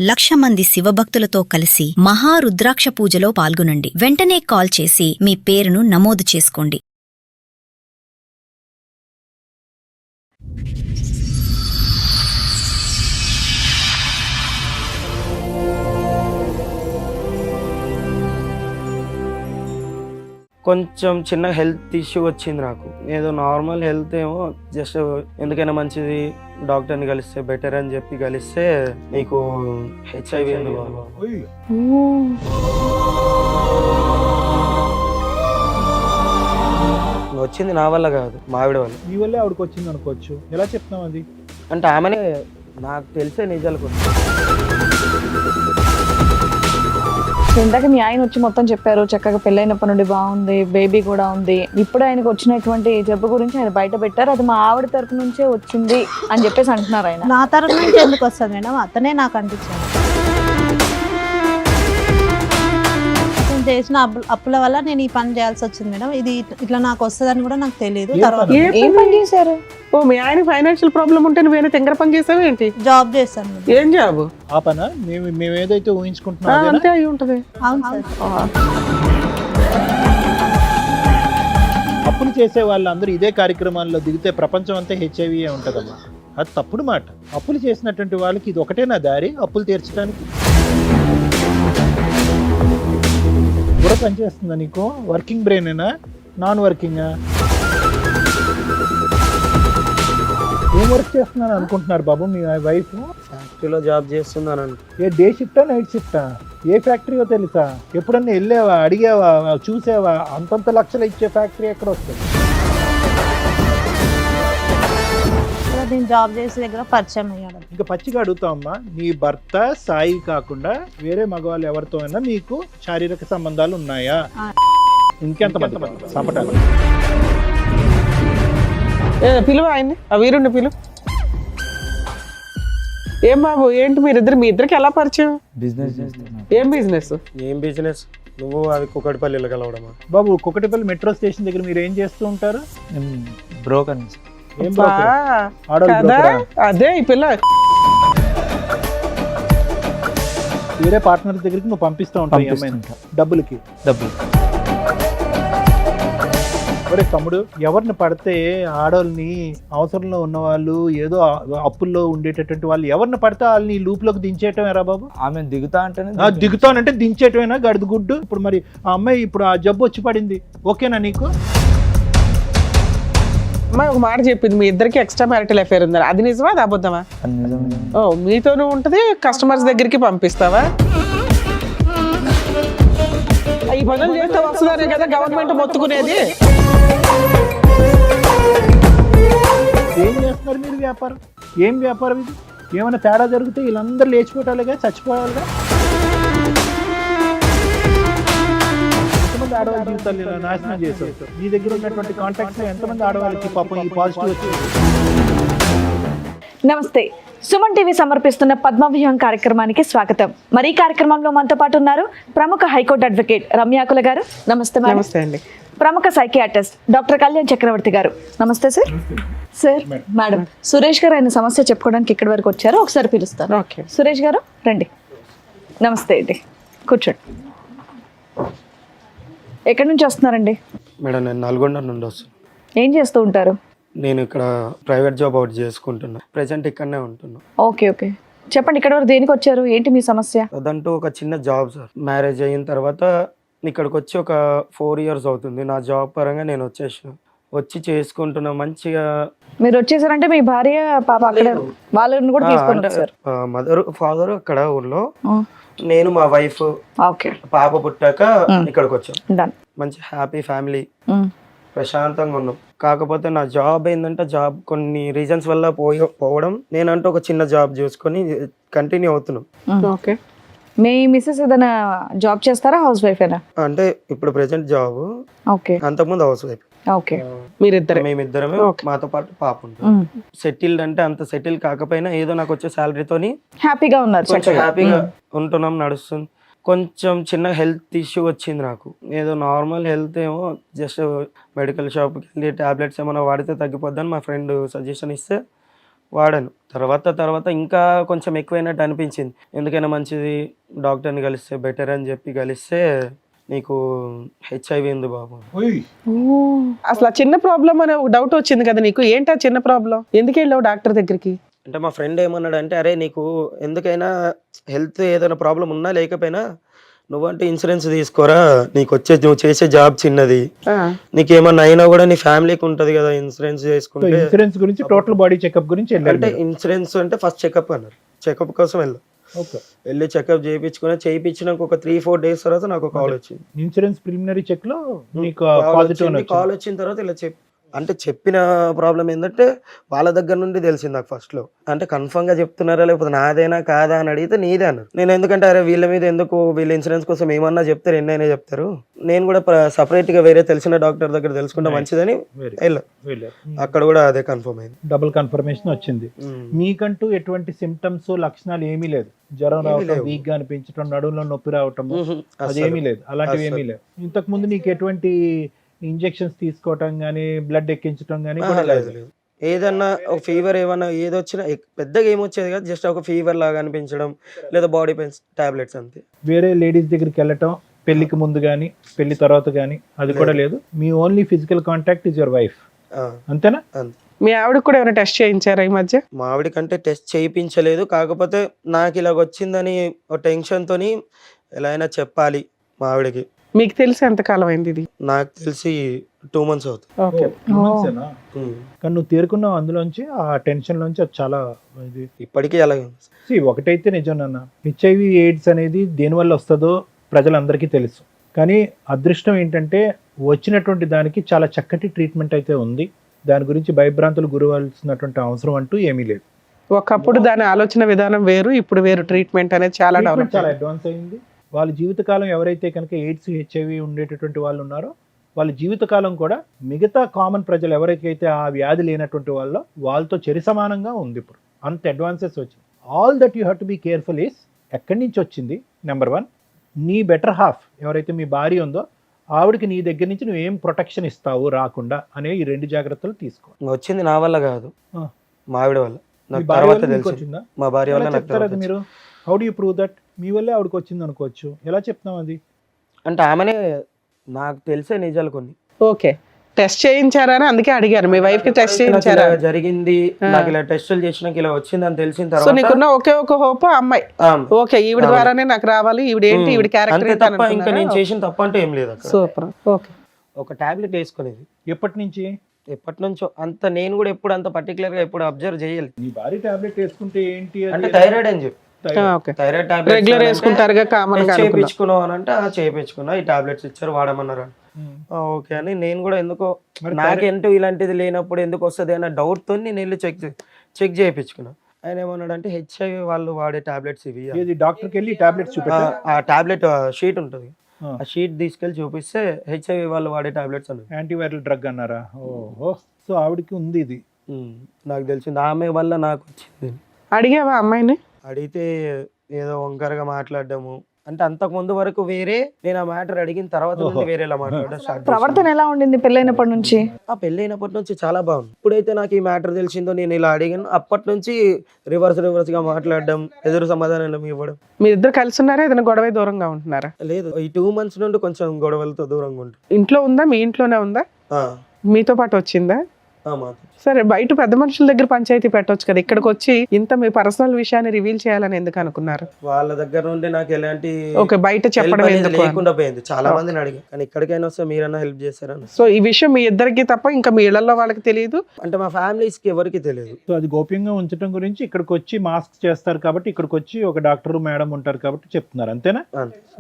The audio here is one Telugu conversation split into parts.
1,00,000 మంది శివభక్తులతో కలిసి మహారుద్రాక్ష పూజలో పాల్గొనండి. వెంటనే కాల్ చేసి మీ పేరును నమోదు చేసుకోండి. కొంచెం చిన్న హెల్త్ ఇష్యూ వచ్చింది నాకు. ఏదో నార్మల్ హెల్త్ ఏమో జస్ట్ ఎందుకైనా మంచిది డాక్టర్ని కలిస్తే బెటర్ అని చెప్పి కలిస్తే నీకు HIV వచ్చింది. నా వల్ల కాదు, మా ఆవిడ వల్ల. మీ వల్లే ఆవిడకి వచ్చింది అనుకోవచ్చు. ఎలా చెప్తాం అది? అంటే ఆమెనే నాకు తెలిసే నిజాలు ఇందాక మీ ఆయన వచ్చి మొత్తం చెప్పారు, చక్కగా పెళ్ళైనప్పటి నుండి బాగుంది, బేబీ కూడా ఉంది. ఇప్పుడు ఆయనకు వచ్చినటువంటి జబ్బు గురించి ఆయన బయట పెట్టారు, అది మా ఆవిడ తరపు నుంచే వచ్చింది అని చెప్పేసి అంటున్నారు. ఆయన నా తరపు నుంచి ఎందుకు వస్తుంది మేడం? అతనే నాకు అనిపించాడు. నేను చేసిన అప్పుల వల్ల నేను ఈ పని చేయాల్సి వచ్చింది మేడం. ఇది ఇట్లా నాకు వస్తుందని కూడా నాకు తెలియదు. తర్వాత ఏం పని చేశారు? ఓ మీ ఆయన ఫైనాన్షియల్ ప్రాబ్లం ఉంటే నువ్వేనా తెంగర పని చేసావు ఏంటి? జాబ్ చేస్తాను మేడం. ఏం జాబ్? ఆ పనా మేము ఏదైతే ఊహించుకుంటున్నాం అంతే అయి ఉంటది. అవును సార్. అప్పులు చేసే వాళ్ళందరూ ఇదే కార్యక్రమాల్లో దిగితే ప్రపంచం అంతా HIV ఉంటుందమ్మా. అది తప్పుడు మాట. అప్పులు చేసినటువంటి వాళ్ళకి ఇది ఒకటేనా దారి అప్పులు తీర్చడానికి? కూడా పనిచేస్తుందా నీకు? వర్కింగ్ బ్రెయినేనా, నాన్ వర్కింగా? ఏం వర్క్ చేస్తున్నాను అనుకుంటున్నారు బాబు మీ వైఫ్? ఫ్యాక్టరీలో జాబ్ చేస్తున్నాను. ఏ డే షిఫ్టా నైట్ షిఫ్టా? ఏ ఫ్యాక్టరీయో తెలుసా? ఎప్పుడన్నా వెళ్ళావా, అడిగావా, చూసావా? అంతంత లక్షలు ఇచ్చే ఫ్యాక్టరీ ఎక్కడ వస్తుంది? నేను జాబ్ చేసే దగ్గర పరిచయం అయ్యాడు. ఇంకా పచ్చిగా అడుగుతామమ్మా, నీ భర్త సాయి కాకుండా వేరే మగవాళ్ళు ఎవరితో అయినా మీకు శారీరక సంబంధాలు ఉన్నాయా? ఇంకెంత మంది సంపటాలు? పిలువ ఆయన్ని, ఆ వీరుండి పిలువ. ఏం బాబు ఏంటి మీ ఇద్దరికి ఎలా పరిచయం? బిజినెస్. ఏం బిజినెస్? ఏం బిజినెస్? నువ్వు అది కుకటిపల్లిలో కలవడమా? బాబు కుకటిపల్లి మెట్రో స్టేషన్ దగ్గర మీరు ఏం చేస్తూ ఉంటారు? బ్రోకర్. ఏం broker? ఆడవాళ్ళ broker ఆ? అదే ఈ పిల్ల వేరే పార్ట్నర్ దగ్గరికి నువ్వు పంపిస్తూ ఉంటావు డబ్బులకి. ఒరే తమ్ముడు, ఎవరిని పడితే ఆడవాళ్ళని, అవసరంలో ఉన్న వాళ్ళు, ఏదో అప్పుల్లో ఉండేటటువంటి వాళ్ళు ఎవరిని పడితే వాళ్ళని లూప్లోకి దించేయటం ఎరా బాబు? ఆమె దిగుతానంటే దించేయటమేనా గడుదు గుడ్డు? ఇప్పుడు మరి ఆ అమ్మాయి ఇప్పుడు ఆ జబ్బు వచ్చి పడింది, ఓకేనా నీకు? అమ్మాయి ఒక మాట చెప్పింది, మీ ఇద్దరికి ఎక్స్ట్రా మ్యారిటల్ అఫేర్ ఉందని. అది నిజమా, అది అబద్ధమా? ఓ మీతోనూ ఉంటది, కస్టమర్స్ దగ్గరికి పంపిస్తావా? ఈ పనులు చేస్తే వస్తున్నారే కదా గవర్నమెంట్ మొత్తుకునేది. ఏం చేస్తున్నారు మీరు వ్యాపారం? ఏం వ్యాపారం ఇది? ఏమైనా తేడా జరిగితే వీళ్ళందరూ లేచిపోవటాలుగా, చచ్చిపోవాలిగా. ఎంతమంది ఆడవాళ్ళ జీవితాలు ఇలా నాశనం చేశారు? మీ దగ్గర ఉన్నటువంటి కాంటాక్ట్స్ ఎంతమంది ఆడవాళ్ళకి పాపం ఈ పాజిటివ్ వచ్చింది? నమస్తే, సుమన్ టీవీ సమర్పిస్తున్న పద్మవ్యూహం కార్యక్రమానికి స్వాగతం. మరి ఈ కార్యక్రమంలో మనతో పాటు ఉన్నారు ప్రముఖ హైకోర్టు అడ్వకేట్ రమ్యాకుల గారు. నమస్తే మేడం. నమస్తే అండి. ప్రముఖ సైకియాట్రిస్ట్ డాక్టర్ కళ్యాణ్ చక్రవర్తి గారు. నమస్తే సార్. సార్, మేడం సురేష్ గారు ఆయన సమస్య చెప్పుకోవడానికి ఇక్కడి వరకు వచ్చారు, ఒకసారి పిలుస్తాను. ఓకే సురేష్ గారు రండి. నమస్తే అండి, కూర్చోండి. ఎక్కడి నుంచి వస్తున్నారండి? మేడం నేను నల్గొండ నుండి వస్తున్నాను. ఏం చేస్తూ ఉంటారు? నేను ఇక్కడ ప్రైవేట్ జాబ్ ఒకటి చేసుకుంటున్నా. ప్రెసెంట్ ఇక్కడనే ఉంటున్నా. ఓకే ఓకే, చెప్పండి ఇక్కడ వరకు దేనికి వచ్చారు, ఏంటి మీ సమస్య? అదంటూ ఒక చిన్న జాబ్ సార్. మ్యారేజ్ అయిన తర్వాత ఇక్కడికి వచ్చి ఒక 4 years అవుతుంది. నా జాబ్ పరంగా నేను వచ్చి చేసుకుంటున్నా మంచిగా. మీరు వచ్చేసారంటే మీ భార్య పాప అక్కడ వాళ్ళని కూడా తీసుకొని వచ్చారు? మదర్ ఫాదర్ అక్కడ ఊర్లో, నేను మా వైఫ్, ఓకే, పాప పుట్టాక ఇక్కడికి వచ్చాం. డన్. మంచి హ్యాపీ ఫ్యామిలీ, ప్రశాంతంగా ఉన్నాం. కాకపోతే నా జాబ్ ఏంటంటే జాబ్ కొన్ని రీజన్స్ వల్ల పోవడం, నేనంటూ ఒక చిన్న జాబ్ చూసుకొని కంటిన్యూ అవుతున్నాం. ఓకే, మీ మిస్సెస్ ఏదైనా జాబ్ చేస్తారా, హౌస్ వైఫ్ ఏనా? అంటే ఇప్పుడు ప్రెసెంట్ జాబ్, ఓకే, అంతకుముందు హౌస్ వైఫ్. ఓకే, మేమిద్దరమే. మాతో పాటు పాప ఉంటుంది. సెటిల్డ్ అంటే అంత సెటిల్ కాకపోయినా ఏదో నాకు వచ్చే శాలరీతోని హ్యాపీగా ఉన్నారు, కొంచెం హ్యాపీగా ఉంటున్నాం, నడుస్తుంది. కొంచెం చిన్న హెల్త్ ఇష్యూ వచ్చింది నాకు. ఏదో నార్మల్ హెల్త్ ఏమో జస్ట్ మెడికల్ షాప్కి వెళ్ళి టాబ్లెట్స్ ఏమైనా వాడితే తగ్గిపోద్దని మా ఫ్రెండ్ సజెషన్ ఇస్తే వాడాను. తర్వాత ఇంకా కొంచెం ఎక్కువైనట్టు అనిపించింది. ఎందుకైనా మంచిది డాక్టర్ని కలిస్తే బెటర్ అని చెప్పి కలిస్తే నీకు హెచ్ఐవి ఉంది బాబు. అసలు ఆ చిన్న ప్రాబ్లం అనే ఒక డౌట్ వచ్చింది కదా నీకు, ఏంటి ఆ చిన్న ప్రాబ్లం, ఎందుకు వెళ్ళావు డాక్టర్ దగ్గరికి? అంటే మా ఫ్రెండ్ ఏమన్నాడు అంటే, అరే నీకు ఎందుకైనా హెల్త్ ఏదైనా ప్రాబ్లం ఉన్నా లేకపోయినా నువ్వంటే ఇన్సూరెన్స్ తీసుకోరా, నువ్వు చేసే జాబ్ చిన్నది, నీకేమన్నా అయినా కూడా నీ ఫ్యామిలీకి ఉంటది కదా ఇన్సూరెన్స్ చేసుకుంటే. ఇన్సూరెన్స్ గురించి టోటల్ బాడీ చెకప్ గురించి వెళ్ళారు అంటే ఇన్సూరెన్స్ అంటే ఫస్ట్ చెకప్ అన్నారు, చెకప్ కోసం వెళ్ళి చెకప్ చేయించినాక ఒక 3-4 days తర్వాత నాకు కాల్ వచ్చింది. ఇన్సూరెన్స్ ప్రిలిమినరీ చెక్ లో మీకు పాజిటివ్ కాల్ వచ్చిన తర్వాత ఇలా అంటే చెప్పిన ప్రాబ్లం ఏంటంటే వాళ్ళ దగ్గర నుండి తెలిసింది నాకు ఫస్ట్ లో. అంటే కన్ఫర్మ్ గా చెప్తున్నారా లేకపోతే నాదేనా కాదా అని అడిగితే నీదే అన్నారు. నేను ఎందుకంటే అరే వీళ్ళ మీద ఎందుకు, వీళ్ళ ఇన్సూరెన్స్ కోసం ఏమన్నా చెప్తారు, ఎన్నైనా చెప్తారు, నేను కూడా సపరేట్ గా వేరే తెలిసిన డాక్టర్ దగ్గర తెలుసుకుంటే మంచిదని వెళ్ళా. అక్కడ కూడా అదే కన్ఫర్మ్ అయింది, డబుల్ కన్ఫర్మేషన్ వచ్చింది. మీకంటూ ఎటువంటి సిమ్టమ్స్ లక్షణాలు ఏమీ లేదు, జ్వరం రావటం, వీక్ గా అనిపించడం, నడుములో నొప్పి రావటం అదేమీ లేదు, అలాంటివి ఏమీ లేవు. ఇంతకు ముందు నీకు ఎటువంటి ఇంజెక్షన్స్ తీసుకోవటం గానీ బ్లడ్ ఎక్కించడం గానీ లేదు. ఏదన్నా ఒక ఫీవర్ ఏమన్నా ఏదొచ్చినా పెద్దగా ఏమొచ్చేది కాదు, జస్ట్ ఒక ఫీవర్ లాగా అనిపించడం లేదా బాడీ పెయిన్స్ టాబ్లెట్స్ అంతే. వేరే లేడీస్ దగ్గరికి వెళ్ళటం పెళ్లికి ముందు గానీ పెళ్లి తర్వాత గానీ అది కూడా లేదు. మీ only physical contact is your wife, అంతేనా? మీ ఆవిడ కూడా ఏమైనా టెస్ట్ చేయించారా ఈ మధ్య? మా ఆవిడ కంటే టెస్ట్ చేయించలేదు, కాకపోతే నాకు ఇలాగ వచ్చిందని ఒక టెన్షన్ తోని ఎలా అయినా చెప్పాలి మా ఆవిడకి. మీకు తెలిసి ఎంత కాలం అయింది ఇది? నాకు తెలిసి 2 months అవుతుంది. కానీ నువ్వు తేరుకున్నావు అందులోంచి, ఆ టెన్షన్ లోంచి. అది చాలా ఇది ఇప్పటికీ అలాగే ఉంది. ఒకటైతే నిజం నాన్న, హెచ్ఐవి ఎయిడ్స్ అనేది దేనివల్ల వస్తుందో ప్రజలందరికీ తెలుసు. కానీ అదృష్టం ఏంటంటే వచ్చినటువంటి దానికి చాలా చక్కటి ట్రీట్మెంట్ అయితే ఉంది. దాని గురించి భయభ్రాంతులు గురవలసినటువంటి అవసరం అంటూ ఏమీ లేదు. ఒకప్పుడు దాని ఆలోచన విధానం వేరు, ఇప్పుడు వేరు. ట్రీట్మెంట్ అనేది చాలా అడ్వాన్స్ అయింది. వాళ్ళ జీవితకాలం ఎవరైతే కనుక ఎయిడ్స్ హెచ్ఐవి ఉండేటటువంటి వాళ్ళు ఉన్నారో వాళ్ళ జీవితకాలం కూడా మిగతా కామన్ ప్రజలు ఎవరికైతే ఆ వ్యాధి లేనటువంటి వాళ్ళతో చెరి సమానంగా ఉంది. ఇప్పుడు అంత అడ్వాన్సెస్ వచ్చింది. All that you have to be careful is ఎక్కడి నుంచి వచ్చింది. నెంబర్ 1, నీ బెటర్ హాఫ్ ఎవరైతే మీ భార్య ఉందో ఆవిడకి నీ దగ్గర నుంచి నువ్వు ఏం ప్రొటెక్షన్ ఇస్తావు రాకుండా అనే ఈ 2 జాగ్రత్తలు తీసుకో. వచ్చింది నా వల్ల కాదు, మా ఆవిడ వల్ల. వచ్చిందా? మా భార్య వల్ల చెప్తారు అది మీరు. How do you prove that? మీ వల్లే ఆవిడకి వచ్చింది అనుకోవచ్చు, ఎలా చెప్తున్నావు అది? అంటే ఆమెనే నాకు తెలిసే నిజాలు కొన్ని. ఓకే, టెస్ట్ చేయించారా అని అందుకే అడిగారు. మీ వైఫ్ కి టెస్ట్ చేయించారా? జరిగింది, నాకు ఇలా టెస్టులు చేసినాక ఇలా వచ్చిందని తెలిసిన సో తర్వాత నీకున్న ఒకే ఒక హోప్ అమ్మాయి, ఓకే ఈవిడ ద్వారానే నాకు రావాలి, ఈవిడ ఏంటి ఈవిడ క్యారెక్టర్ తప్ప ఇంకా నేను చేసిన తప్ప అంటే ఏం లేదు. సూపర్. ఓకే, ఒక టాబ్లెట్ వేసుకునేది ఎప్పటి నుంచి? ఎప్పటి నుంచో. అంత నేను కూడా ఎప్పుడు అంత పర్టికులర్ గా ఎప్పుడు అబ్జర్వ్ చేయలేదు. నీ భార్య టాబ్లెట్ వేసుకుంటే ఏంటి అంటే థైరాయిడ్ అని చెప్పి, థైరాయిడ్ టాబ్లెట్ రెగ్యులర్ వేసుకుంటారుగా కామన్ గా. చేయించుకున్నావు అని అంటే చేయించుకున్నా, ఈ టాబ్లెట్స్ ఇచ్చారు వాడమన్నారు. ఓకే అని నేను కూడా ఎందుకో నాకేంటో ఇలాంటిది లేనప్పుడు ఎందుకు వస్తుంది అన్న డౌట్ తో నేను వెళ్ళి చెక్ చేయించుకున్నా. ఆయన ఏమన్నాడంటే హెచ్ఐవి వాళ్ళు వాడే టాబ్లెట్స్ ఇవి. డాక్టర్కి వెళ్ళి టాబ్లెట్స్ ఆ టాబ్లెట్ షీట్ ఉంటుంది, ఆ షీట్ తీసుకెళ్లి చూపిస్తే హెచ్ఐవి వాళ్ళు వాడే టాబ్లెట్స్ అన్నారు. యాంటీవైరల్ డ్రగ్ అన్నారా? ఓహో, సో ఆవిడకి ఉంది ఇది. నాకు తెలిసింది, ఆమె వల్ల నాకు వచ్చింది. అడిగావా అమ్మాయిని? అడిగితే ఏదో వంకరగా మాట్లాడడము, అంటే అంతకు ముందు వరకు వేరే, నేను ఆ మ్యాటర్ అడిగిన తర్వాత వేరేలా మాట్లాడడం స్టార్ట్. ప్రవర్తన ఎలా ఉండింది పెళ్ళైనప్పటి నుంచి? ఆ పెళ్ళైనప్పటి నుంచి చాలా బాగుంది. ఇప్పుడైతే నాకు ఈ మ్యాటర్ తెలిసిందో నేను ఇలా అడిగాను, అప్పటి నుంచి రివర్స్ గా మాట్లాడడం, ఎదురు సమాధానం ఇవ్వడం. మీరిద్దరు కలిసి ఉన్నారా, ఏదైనా గొడవ దూరంగా ఉంటున్నారా? లేదు, ఈ 2 months నుండి కొంచెం గొడవలతో దూరంగా ఉంటుంది. ఇంట్లో ఉందా? మీ ఇంట్లోనే ఉందా? మీతో పాటు వచ్చిందా? సరే, బయట పెద్ద మనుషుల దగ్గర పంచాయతీ పెట్టొచ్చు కదా, ఇక్కడికి వచ్చి ఇంత మీ పర్సనల్ విషయాన్ని రివీల్ చేయాలని ఎందుకు అనుకున్నారు? వాళ్ళ దగ్గర నుండి నాకు ఎలాంటి బయట చెప్పడం లేకుండా పోయింది. చాలా మందిని అడిగా, కానీ ఇక్కడికైనా వస్తే మీరన్నా హెల్ప్ చేస్తారని. సో ఈ విషయం మీ ఇద్దరికి తప్ప ఇంకా మీ ఇళ్లలో వాళ్ళకి తెలియదు, అంటే మా ఫ్యామిలీస్ కి ఎవరికి తెలియదు. సో అది గోప్యంగా ఉంచడం గురించి ఇక్కడికి వచ్చి మాస్క్ చేస్తారు కాబట్టి, ఇక్కడికి వచ్చి ఒక డాక్టర్ మేడం ఉంటారు కాబట్టి చెప్తున్నారు, అంతేనా?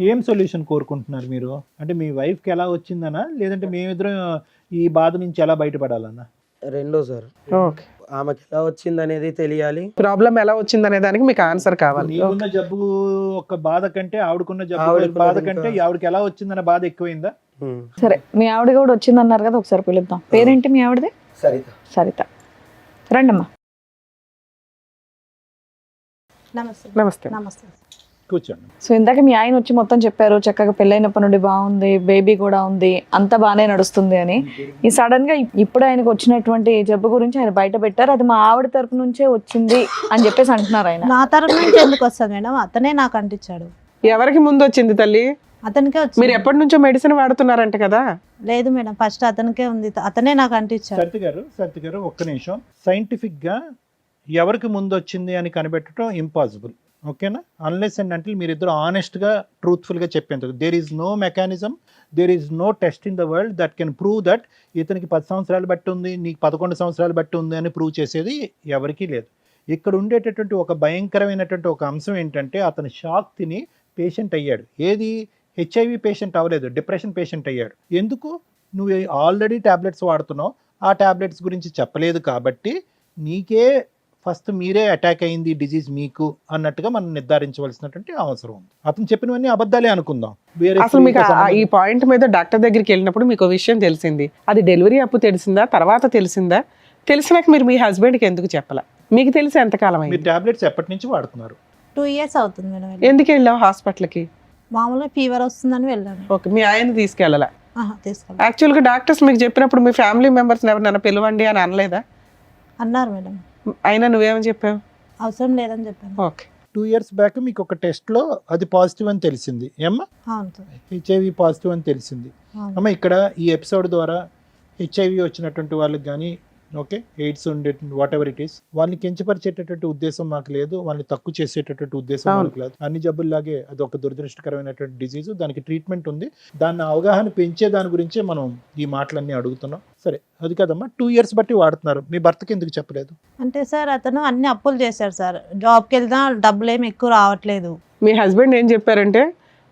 ఏం సొల్యూషన్ కోరుకుంటున్నారు మీరు? అంటే మీ వైఫ్ కి ఎలా వచ్చిందనా, లేదంటే మేమిద్దరం ఈ బాధ నుంచి ఎలా బయటపడాలన్నా? రెండో సార్, ఆమెకి ఎలా వచ్చింది అనేది తెలియాలి, ప్రాబ్లం ఎలా వచ్చింది అనే దానికి మీకు ఆన్సర్ కావాలి. నీకున్న జబ్బు ఒక బాధ కంటే ఆవిడకున్న జబ్బు బాధ కంటే ఆవిడకి ఎలా వచ్చిందన్న బాధ ఎక్కువైందా? సరే, మీ ఆవిడ కూడా వచ్చింది అన్నారు కదా, ఒకసారి పిలుద్దాం. పేరేంటి మీ ఆవిడది? సరిత. సరిత, రండమ్మా. నమస్తే. నమస్తే. నమస్తే. కూర్చోండి. సో ఇందాక మీ ఆయన వచ్చి మొత్తం చెప్పారు, చక్కగా పెళ్ళైనప్పటి నుండి బాగుంది, బేబీ కూడా ఉంది, అంత బాగానే నడుస్తుంది అని. ఈ సడన్ గా ఇప్పుడు ఆయనకు వచ్చినటువంటి జబ్బు గురించి ఆయన బయట పెట్టారు, అది మా ఆవిడ తరపు నుంచే వచ్చింది అని చెప్పేసి అంటున్నారు ఆయన. నా తరపు నుంచి ఎందుకు వస్తుంది మేడం? అతనే నాకు అంటించాడు. ఎవరికి ముందు వచ్చింది తల్లి? అతనికే మీరు వచ్చింది. ఎప్పటి నుంచో మెడిసిన్ వాడుతున్నారంట కదా? లేదు మేడం, ఫస్ట్ అతనికే ఉంది, అతనే నాకు అంటించాడు. సత్య గారు ఒక్క నిమిషం. సైంటిఫిక్ గా ఎవరికి ముందు వచ్చింది అని కనిపెట్టడం ఇంపాసిబుల్, ఓకేనా? అన్లెస్ అండ్ అంటిల్ మీరిద్దరు ఆనెస్ట్ గా ట్రూత్ఫుల్ గా చెప్పేందుకు there is no mechanism, there is no test in the world that can prove that ఇతనికి 10 సంవత్సరాలు బట్టి ఉంది, నీకు 11 సంవత్సరాలు బట్టి ఉంది అని ప్రూవ్ చేసేది ఎవరికీ లేదు. ఇక్కడ ఉండేటటువంటి ఒక భయంకరమైనటువంటి ఒక అంశం ఏంటంటే అతను షాక్ తిని పేషెంట్ అయ్యాడు. ఏది? హెచ్ఐవి పేషెంట్ అవ్వలేదు, డిప్రెషన్ పేషెంట్ అయ్యాడు. ఎందుకు? నువ్వు ఆల్రెడీ టాబ్లెట్స్ వాడుతున్నావు, ఆ టాబ్లెట్స్ గురించి చెప్పలేదు కాబట్టి నీకే ఫస్ట్ మీరే అటాక్ అయింది డిజీజ్ మీకు అన్నట్టుగా మనం నిర్ధారించవలసినటువంటి అవసరం ఉంది. అతను చెప్పినవన్నీ అబద్ధాలే అనుకుందాం. అసలు మీకు ఈ పాయింట్ మీద డాక్టర్ దగ్గరికి వెళ్ళినప్పుడు మీకు విషయం తెలిసింది, అది డెలివరీ అప్పుడు తెలిసిందా, తర్వాత తెలిసిందా? తెలిసినాక మీరు మీ హస్బెండ్కి ఎందుకు చెప్పాల? మీకు తెలిసి ఎంతకాలం మీరు అయింది? టాబ్లెట్స్ ఎప్పటి నుంచి వాడుతున్నారు? 2 years అవుతుంది మేడం. ఎందుకు వెళ్ళావు హాస్పిటల్కి? మామూలుగా ఫీవర్ వస్తుందని వెళ్ళాను. ఓకే, మీ ఆయన తీసుకెళ్ళాల? తీసుకెళ్ళి యాక్చువల్గా డాక్టర్స్ మీకు చెప్పినప్పుడు మీ ఫ్యామిలీ మెంబర్స్ ఎవరినైనా పిలవండి అని అనలేదా? అన్నారు మేడం. అయినా నువ్వేమని చెప్పావు? అవసరం లేదని చెప్పాను. ఓకే. 2 years బ్యాక్ మీకు ఒక టెస్ట్లో అది పాజిటివ్ అని తెలిసింది ఏమ్మా? అవును సార్. హెచ్ఐవి పాజిటివ్ అని తెలిసింది. అవును. అమ్మ ఇక్కడ ఈ ఎపిసోడ్ ద్వారా హెచ్ఐవి వచ్చినటువంటి వాళ్ళకి కానీ ఓకే ఎయిడ్స్ ఉండే వాట్ ఎవర్ ఇట్ ఈస్ వాళ్ళని కించపరిచేటటువంటి ఉద్దేశం మాకు లేదు, వాళ్ళని తక్కువ చేసేటటువంటి ఉద్దేశం మాకు లేదు. అన్ని జబ్బుల్లాగే అది ఒక దురదృష్టకరమైనటువంటి డిజీజ్, దానికి ట్రీట్మెంట్ ఉంది. దాన్ని అవగాహన పెంచే దాని గురించే మనం ఈ మాటలన్నీ అడుగుతున్నాం. సరే అది కదమ్మా, 2 years బట్టి వాడుతున్నారు, మీ భర్తకి ఎందుకు చెప్పలేదు? అంటే సార్ అతను అన్ని అప్పులు చేశాడు సార్, జాబ్కి వెళ్తా డబ్బులు ఏమి ఎక్కువ రావట్లేదు. మీ హస్బెండ్ ఏం చెప్పారంటే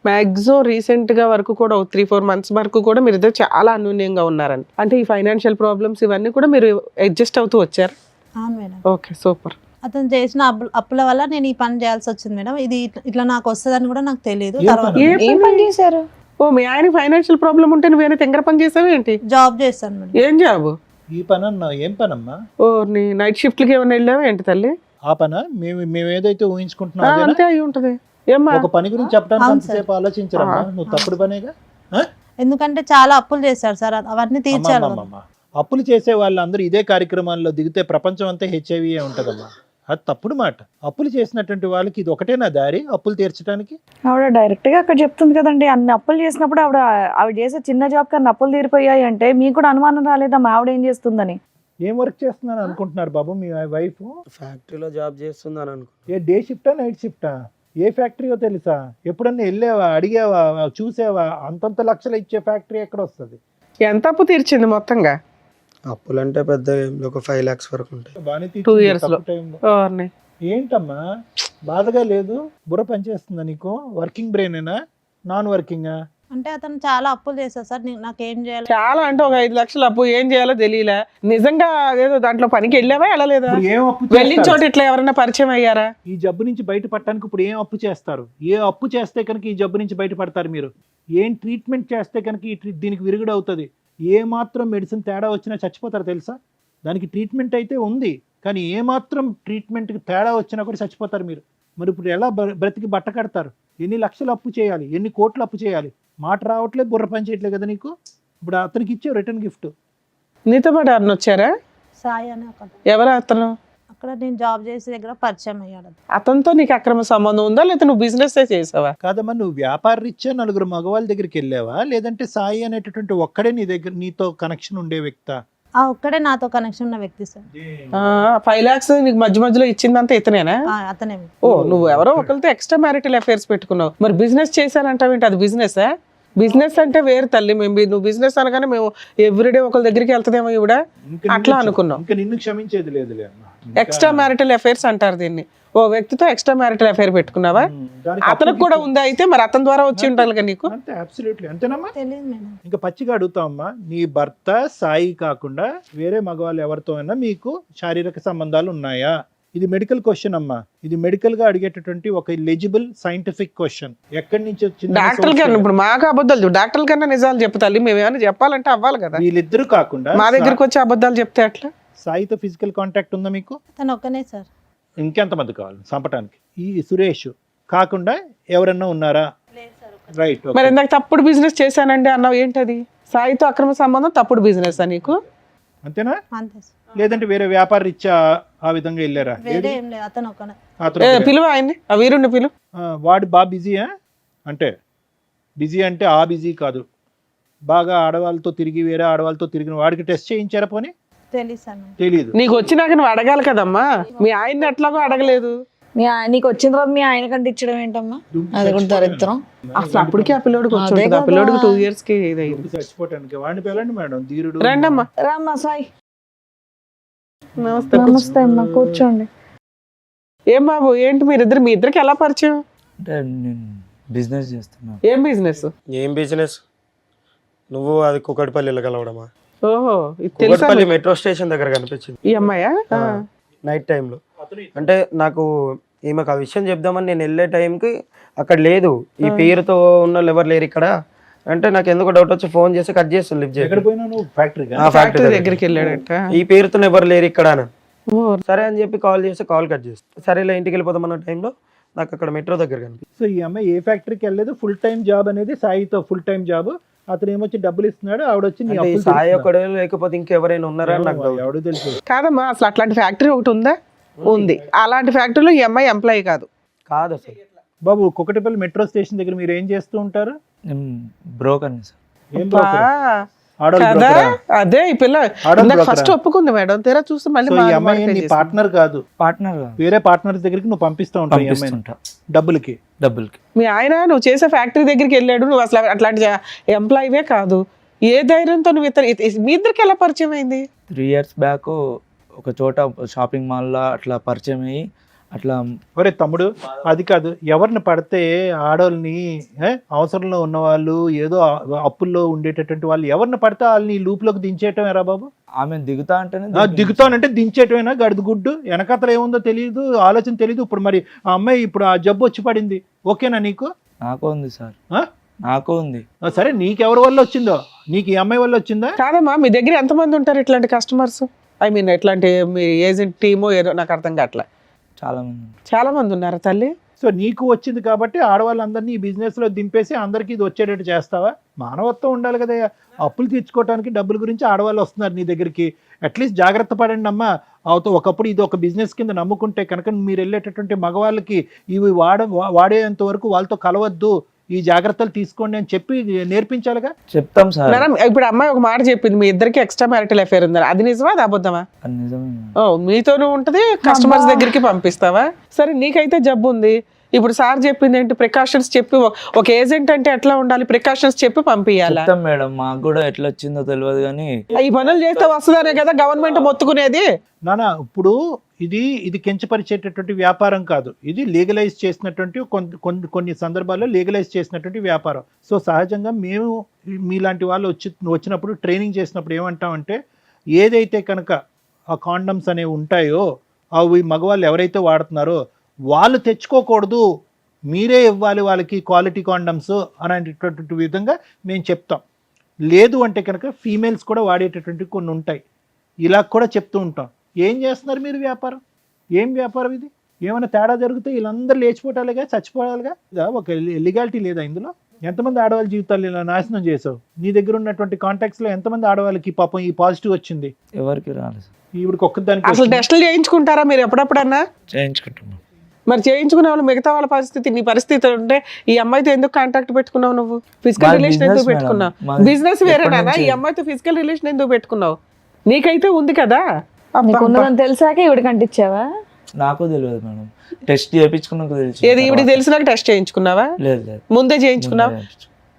మ్యాక్సిమం రీసెంట్గా వరకు కూడా 3-4 months వరకు కూడా మీరు ఇద్దరు చాలా అన్యోన్యంగా ఉన్నారని. అంటే ఈ ఫైనాన్షియల్ ప్రాబ్లమ్స్ ఇవన్నీ కూడా మీరు అడ్జస్ట్ అవుతూ వచ్చారు. అవును మేడం. Okay, super. అతను చేసిన అప్పుల వల్ల నేను ఈ పని చేయాల్సి వచ్చింది మేడం. ఇది ఇట్లా నాకు వస్తుందని కూడా నాకు తెలియదు. ఏ తర్వాత పని? ఏం పని చేశారు? ఓ, మీ ఆయన ఫైనాన్షియల్ ప్రాబ్లం ఉంటే నువ్వేనా తింగర పని చేసావు ఏంటి? జాబ్ చేస్తాను మేడం. ఏం జాబు? ఈ పని అన్నా ఏం పనమ్మా? ఓ, నీ నైట్ షిఫ్ట్లకి ఏమైనా వెళ్ళావా ఏంటి తల్లి? ఆ పన మేము ఏదైతే ఊహించుకుంటున్నాం అదేనా? అంతే అయి ఉంటది. ఏమ్మా? ఒక పని గురించి చెప్పడానికి అవును సార్. అంతసేపు ఆలోచించరమ్మా, నువ్వు తప్పుడు పనేగా. ఎందుకంటే చాలా అప్పులు చేశారు సార్, అవన్నీ తీర్చాలి. అమ్మమ్మమ్మ. అప్పులు చేసే వాళ్ళందరూ ఇదే కార్యక్రమాల్లో దిగితే ప్రపంచం అంతా హెచ్ఐవి ఉంటదమ్మా. అది తప్పుడు మాట. అప్పులు చేసినటువంటి వాళ్ళకి ఇది ఒకటేనా దారి అప్పులు తీర్చడానికి? ఆవిడ డైరెక్ట్ గా అక్కడ చెప్తుంది కదండి, అన్ని అప్పులు చేసినప్పుడు ఆవిడ చేసే చిన్న జాబ్ కన్నా అప్పులు తీరిపోయాయి అంటే మీకు కూడా అనుమానం రాలేదా మా ఆవిడ ఏం చేస్తుందని? ఏం వర్క్ చేస్తున్నాను అనుకుంటున్నారు బాబు మీ వైఫ్? ఫ్యాక్టరీలో జాబ్ చేస్తుందని అనుకో. ఏ డే షిఫ్టా నైట్ షిఫ్టా? ఏ ఫ్యాక్టరీయో తెలుసా? ఎప్పుడన్నా వెళ్ళావా, అడిగావా, చూసావా? అంతంత లక్షలు ఇచ్చే ఫ్యాక్టరీ ఎక్కడ వస్తుంది? ఎంత అప్పు తీర్చింది మొత్తంగా? అప్పులంటే పెద్ద ఒక 5 lakhs వరకు ఉంటాయి. బాగానే 2 తీర్చింది years లో. తక్కువ టైంలో. ఓర్ని. ఏంటమ్మా బాధగా లేదు? బుర్ర పనిచేస్తుందా నీకు? వర్కింగ్ బ్రెయినేనా, నాన్ వర్కింగా? అంటే అతను చాలా అప్పులు చేశారు సార్, నాకేం చేయాలి? చాలా అంటే ఒక 5 లక్షలు అప్పు ఏం చేయాలో తెలియలే. నిజంగా అదేదో దాంట్లో పనికి వెళ్ళావా వెళ్ళలేదా? ఇప్పుడు ఏం అప్పు వెళ్ళిన చేస్తారు? చోట ఇట్లా ఎవరైనా పరిచయం అయ్యారా? ఈ జబ్బు నుంచి బయటపడటానికి ఇప్పుడు ఏం అప్పు చేస్తారు? ఏ అప్పు చేస్తే కనుక ఈ జబ్బు నుంచి బయటపడతారు మీరు? ఏం ట్రీట్మెంట్ చేస్తే కనుక దీనికి విరుగుడు అవుతుంది? ఏ మాత్రం మెడిసిన్ తేడా వచ్చినా చచ్చిపోతారు తెలుసా? దానికి ట్రీట్మెంట్ అయితే ఉంది, కానీ ఏ మాత్రం ట్రీట్మెంట్కి తేడా వచ్చినా కూడా చచ్చిపోతారు మీరు. మరి ఇప్పుడు ఎలా బ్రతికి బట్ట కడతారు? ఎన్ని లక్షలు అప్పు చేయాలి, ఎన్ని కోట్లు అప్పు చేయాలి? మాట రావట్లేదు, బుర్ర పని చేయట్లేదు కదా నీకు. ఇప్పుడు అతనికి ఇచ్చే రిటర్న్ గిఫ్ట్. నీతో పాటు ఎవరిని వచ్చారా? సాయి అని ఒక ఎవరు అతను? అక్కడ నేను జాబ్ చేసే దగ్గర పరిచయం అయ్యాడు. అతనితో నీకు అక్రమ సంబంధం ఉందా, లేకపోతే నువ్వు బిజినెస్ చేసావా? కాదమ్మా, నువ్వు వ్యాపార రీత్యా 4 మగవాళ్ళ దగ్గరికి వెళ్ళావా, లేదంటే సాయి అనేటటువంటి ఒక్కడే నీ దగ్గర నీతో కనెక్షన్ ఉండే వ్యక్తా? ఒక్కడే నాతో కనెక్షన్ ఉన్న వ్యక్తి సార్. 5 lakhs నీకు మధ్య మధ్యలో ఇచ్చిందంతా ఇతనేనా? అతనే. ఓ, నువ్వు ఎవరో ఒకరితో ఎక్స్ట్రా మ్యారిటల్ అఫైర్స్ పెట్టుకున్నావు. మరి బిజినెస్ చేశానంటావేంటి? అది బిజినెస్? బిజినెస్ అంటే వేరు తల్లి. నువ్వు బిజినెస్ అనగానే మేము ఎవ్రీడే ఒకరి దగ్గరికి వెళ్తుందేమో ఇవిడ అట్లా అనుకున్నాం. ఇంకా నిన్ను క్షమించేది లేదులే అమ్మా. ఎక్స్ట్రా మ్యారిటల్ అఫైర్స్ అంటారు దీన్ని. ఓ వ్యక్తితో ఎక్స్ట్రా మ్యారిటల్ అఫైర్ పెట్టుకున్నావా? దానికి అతనికి కూడా ఉందా? అయితే మరి అతని ద్వారా వచ్చి ఉండాలిగా నీకు. అంతే, అబ్సల్యూట్లీ అంతేనమ్మా. తెలియదు మేడం. ఇంకా పచ్చిగా అడుగుతామమ్మా, నీ భర్త సాయి కాకుండా వేరే మగవాళ్ళు ఎవరితో అయినా మీకు శారీరక సంబంధాలు ఉన్నాయా? ఇది మెడికల్ క్వశ్చన్ అమ్మా. ఇది మెడికల్ గా అడిగేటటువంటి ఒక ఎలిజిబుల్ సైంటిఫిక్ క్వశ్చన్. ఎక్కడి నుంచి వచ్చింది? డాక్టర్ కన్నా ఇప్పుడు మాకు అబద్ధాలు, డాక్టర్ కన్నా నిజాలు చెప్తాలి. మేము ఏమైనా చెప్పాలంటే అవ్వాలి కదా. వీళ్ళిద్దరు కాకుండా మా దగ్గరికి వచ్చి అబద్ధాలు చెప్తే అట్లా? సాయితో ఫిజికల్ కాంటాక్ట్ ఉందా మీకు? తను ఒక్కనే సార్. ఇంకెంతమంది కావాలి చంపటానికి? ఈ సురేష్ కాకుండా ఎవరన్నా ఉన్నారా? రైట్. మరి ఇందాక తప్పుడు బిజినెస్ చేశానండి అన్నావు, ఏంటది? సాయితో అక్రమ సంబంధం తప్పుడు బిజినెస్ నీకు? అంతేనా? అంతే సార్. లేదంటే వేరే వ్యాపార రీత్యా ఆ విధంగా వెళ్ళారా? వేరే ఏం లేదు, అతను ఒకనే. అతను పిలువ ఆయన్ని, ఆ వీరుణ్ణి పిలువ. వాడు బాగా బిజీయా? అంటే బిజీ అంటే ఆ బిజీ కాదు, బాగా ఆడవాళ్ళతో తిరిగి వేరే ఆడవాళ్ళతో తిరిగిన వాడికి టెస్ట్ చేయించారా? పోనీ తెలియదు సార్ నాకు. తెలీదు. నీకు వచ్చినాక నువ్వు అడగాలి కదమ్మా, మీ ఆయన్ని ఎట్లాగో అడగలేదు. నీకు వచ్చిన తర్వాత మీ ఆయన కంటే ఇచ్చడం ఏంటమ్మా? అది కూడా దరిద్రం. అసలు అప్పటికే ఆ పిల్లోడికి వచ్చి అదే ఉంటుంది. ఆ కదా. పిల్లోడికి 2 years కి ఇదయ్యింది. చచ్చిపోవటానికి వాడిని పిల్లండి మేడం, ధీరుడు. రండమ్మా. రామ్మా సాయి. నమస్తే. నమస్తే అమ్మా, కూర్చోండి. ఏం బాబు, ఏంటి మీరిద్దరు, మీ ఇద్దరికి ఎలా పరిచయం? అంటే నేను బిజినెస్ చేస్తున్నా. ఏం బిజినెస్? ఏం బిజినెస్? నువ్వు అది కుకట్పల్లిలో కలవడమా? ఓహో, ఇది తెలుసా? కుకట్పల్లి మెట్రో స్టేషన్ దగ్గర కనిపించింది ఈ అమ్మాయా? నైట్ టైంలో. అంటే నాకు ఈమెకు ఆ విషయం చెప్దామని నేను వెళ్ళే టైంకి అక్కడ లేదు, ఈ పేరుతో ఉన్న వాళ్ళు ఎవరు లేరు ఇక్కడ అంటే నాకు ఎందుకు డౌట్ వచ్చి ఫోన్ చేసి కట్ చేస్తాను, లిఫ్ట్ ఎక్కడ చేసి పోయినా నువ్వు? ఫ్యాక్టరీగా? ఫ్యాక్టరీ దగ్గరికి వెళ్ళాడట. ఈ పేరుతో ఎవరు లేరు ఇక్కడ అని. ఓ, సరే అని చెప్పి కాల్ చేసి కాల్ కట్ చేస్తాను. సరేలే ఇంటికి వెళ్ళిపోతాం అన్న టైంలో నాకు అక్కడ మెట్రో దగ్గర కనిపిస్తుంది. సో ఈ అమ్మాయి ఏ ఫ్యాక్టరీకి వెళ్ళలేదు, ఫుల్ టైం జాబ్ అనేది సాయితో ఫుల్ టైం జాబ్. అతను ఏమొచ్చి డబ్బులు ఇస్తున్నాడు, ఆవిడ వచ్చి నీ అంటే ఈ అప్పులు సాయి తీరుస్తున్నాడు. ఒకడే లేకపోతే ఇంకెవరైనా ఉన్నారా అని నాకు ఎవరు- doubt. ఎవడు తెలుసు? కాదమ్మా, అసలు అట్లాంటి ఫ్యాక్టరీ ఒకటి ఉందా? ఉంది. అలాంటి ఫ్యాక్టరీలో ఈ అమ్మాయి ఎంప్లాయీ కాదు. కాదు అసలు. బాబు, కుకటిపల్లి మెట్రో స్టేషన్ దగ్గర మీరు ఏం చేస్తూ ఉంటారు? నేను బ్రోకర్ని సార్. ఏం broker? ఆడోళ్ళ కదా broker ఆ? అదే ఈ పిల్ల ఆడోళ్ళ broker ఫస్ట్ ఆ? ఒప్పుకుంది మేడం, తీరా చూస్తే మళ్ళీ సో ఈ అమ్మాయి modify నీ చేసింది. పార్ట్నర్ కాదు, పార్ట్నర్ వేరే పార్ట్నర్ దగ్గరికి నువ్వు పంపిస్తూ ఉంటావు ఈ అమ్మాయిని పంపిస్తుంటా డబ్బులకి. డబ్బులకి. మీ ఆయన నువ్వు చేసే ఫ్యాక్టరీ దగ్గరికి వెళ్ళాడు, నువ్వు అసలు అట్లాంటి ఎంప్లాయీవే కాదు. ఏ ధైర్యంతో నువ్వు మీ ఇద్దరికి ఎలా పరిచయం అయింది? 3 years బ్యాక్ ఒక చోట షాపింగ్ మాల్లో అట్లా పరిచయం అయ్యి అట్లా. ఒరే తమ్ముడు, అది కాదు, ఎవరిని పడితే ఆడోళ్ళని అవసరంలో ఉన్న వాళ్ళు, ఏదో అప్పుల్లో ఉండేటటువంటి వాళ్ళు ఎవరిని పడితే వాళ్ళని లూప్లోకి దించేయటం ఎరా బాబు? ఆమె దిగుతా అంటేనే దిగుతానంటే దించేయటమేనా? గడుదు గుడ్డు వెనకతలు ఏముందో తెలియదు, ఆలోచన తెలియదు. ఇప్పుడు మరి ఆ అమ్మాయి ఇప్పుడు ఆ జబ్బు వచ్చి పడింది, ఓకేనా నీకు? నాకు ఉంది సార్, ఆ? నాకు ఉంది. సరే, నీకెవరి వల్ల వచ్చిందో? నీకు ఈ అమ్మాయి వల్ల వచ్చిందా? కాదమ్మా, మీ దగ్గర ఎంతమంది ఉంటారు ఇట్లాంటి కస్టమర్స్? ఐ మీన్ ఎట్లాంటి మీ ఏజెంట్ టీమో ఏదో నాకు అర్థం కావట్లే. చాలా మంది. చాలా మంది ఉన్నారా తల్లి? సో నీకు వచ్చింది కాబట్టి ఆడవాళ్ళందరినీ ఈ బిజినెస్లో దింపేసి అందరికీ ఇది వచ్చేటట్టు చేస్తావా? మానవత్వం ఉండాలి కదా. అప్పులు తీర్చుకోవడానికి డబ్బుల గురించి ఆడవాళ్ళు వస్తున్నారు నీ దగ్గరికి. అట్లీస్ట్ జాగ్రత్త పడండి అమ్మా. ఒకప్పుడు ఇది ఒక బిజినెస్ కింద నమ్ముకుంటే కనుక మీరు వెళ్ళేటటువంటి మగవాళ్ళకి ఇవి వాడేంత వరకు వాళ్ళతో కలవద్దు, ఈ జాగ్రత్తలు తీసుకోండి అని చెప్పి నేర్పించాలిగా. చెప్తాం సార్. మేడం, ఇప్పుడు అమ్మాయి ఒక మాట చెప్పింది, మీ ఇద్దరికి ఎక్స్ట్రా మ్యారిటల్ అఫేర్ ఉందా? అది నిజమా, అది అబద్ధమా? అది నిజమే. ఓ, మీతోనూ ఉంటది, కస్టమర్స్ దగ్గరికి పంపిస్తావా? సరే, నీకైతే జబ్బు ఉంది. ఇప్పుడు సార్ చెప్పింది ఏంటి? ప్రికాషన్స్ చెప్పి, ఒక ఏజెంట్ అంటే ఎట్లా ఉండాలి, ప్రికాషన్స్ చెప్పి పంపించాలా? చెప్తాం మేడం, మాకు కూడా ఎట్లా వచ్చిందో తెలియదు కానీ ఈ పనులు చేస్తే వస్తుందనే కదా గవర్నమెంట్ మొత్తుకునేది. నానా, ఇప్పుడు ఇది కించపరిచేటటువంటి వ్యాపారం కాదు, ఇది లీగలైజ్ చేసినటువంటి కొన్ని సందర్భాల్లో లీగలైజ్ చేసినటువంటి వ్యాపారం. సో సహజంగా మేము మీలాంటి వాళ్ళు వచ్చినప్పుడు ట్రైనింగ్ చేసినప్పుడు ఏమంటామంటే, ఏదైతే కనుక ఆ కాండమ్స్ అనేవి ఉంటాయో అవి మగవాళ్ళు ఎవరైతే వాడుతున్నారో వాళ్ళు తెచ్చుకోకూడదు, మీరే ఇవ్వాలి వాళ్ళకి క్వాలిటీ కాండమ్స్ అనేటటువంటి విధంగా మేము చెప్తాం. లేదు అంటే కనుక ఫీమేల్స్ కూడా వాడేటటువంటి కొన్ని ఉంటాయి, ఇలా కూడా చెప్తూ ఉంటాం. ఏం చేస్తున్నారు మీరు వ్యాపారం? ఏం వ్యాపారం ఇది? ఏమైనా తేడా జరిగితే వీళ్ళందరూ లేచిపోవటాలుగా, చచ్చిపోవాలిగా. ఒక లీగాలిటీ లేదా ఇందులో? ఎంతమంది ఆడవాళ్ళ జీవితాలు ఇలా నాశనం చేసావు? నీ దగ్గర ఉన్నటువంటి కాంటాక్ట్స్లో ఎంతమంది ఆడవాళ్ళకి పాపం ఈ పాజిటివ్ వచ్చింది? ఎవరికి రాలేదు సార్. ఈవిడికి ఒక్కదానికి అసలు టెస్టులు చేయించుకుంటారా మీరు ఎప్పుడప్పుడన్నా? చేయించుకుంటున్నాం. మరి చేయించుకునే వాళ్ళు మిగతా వాళ్ళ పరిస్థితి, నీ పరిస్థితి ఉంటే ఈ అమ్మాయితో ఎందుకు కాంటాక్ట్ పెట్టుకున్నావు? నువ్వు ఫిజికల్ మాది రిలేషన్ ఎందుకు business పెట్టుకున్నావు? మేడం. మాది బిజినెస్ ఎప్పటి వేరేనా? నుంచి? ఈ అమ్మాయితో ఫిజికల్ రిలేషన్ ఎందుకు పెట్టుకున్నావు? నీకైతే ఉంది కదా. నీకు ఉన్నదని తెలిసాక ఇవిడికి అంటించావా? నాకు తెలియదు మేడం, టెస్ట్ చేయించుకున్నాక తెలిసి. ఏది ఈవిడికి తెలిసినాక టెస్ట్ చేయించుకున్నావా? లేదు లేదు, ముందే చేయించుకున్నావా?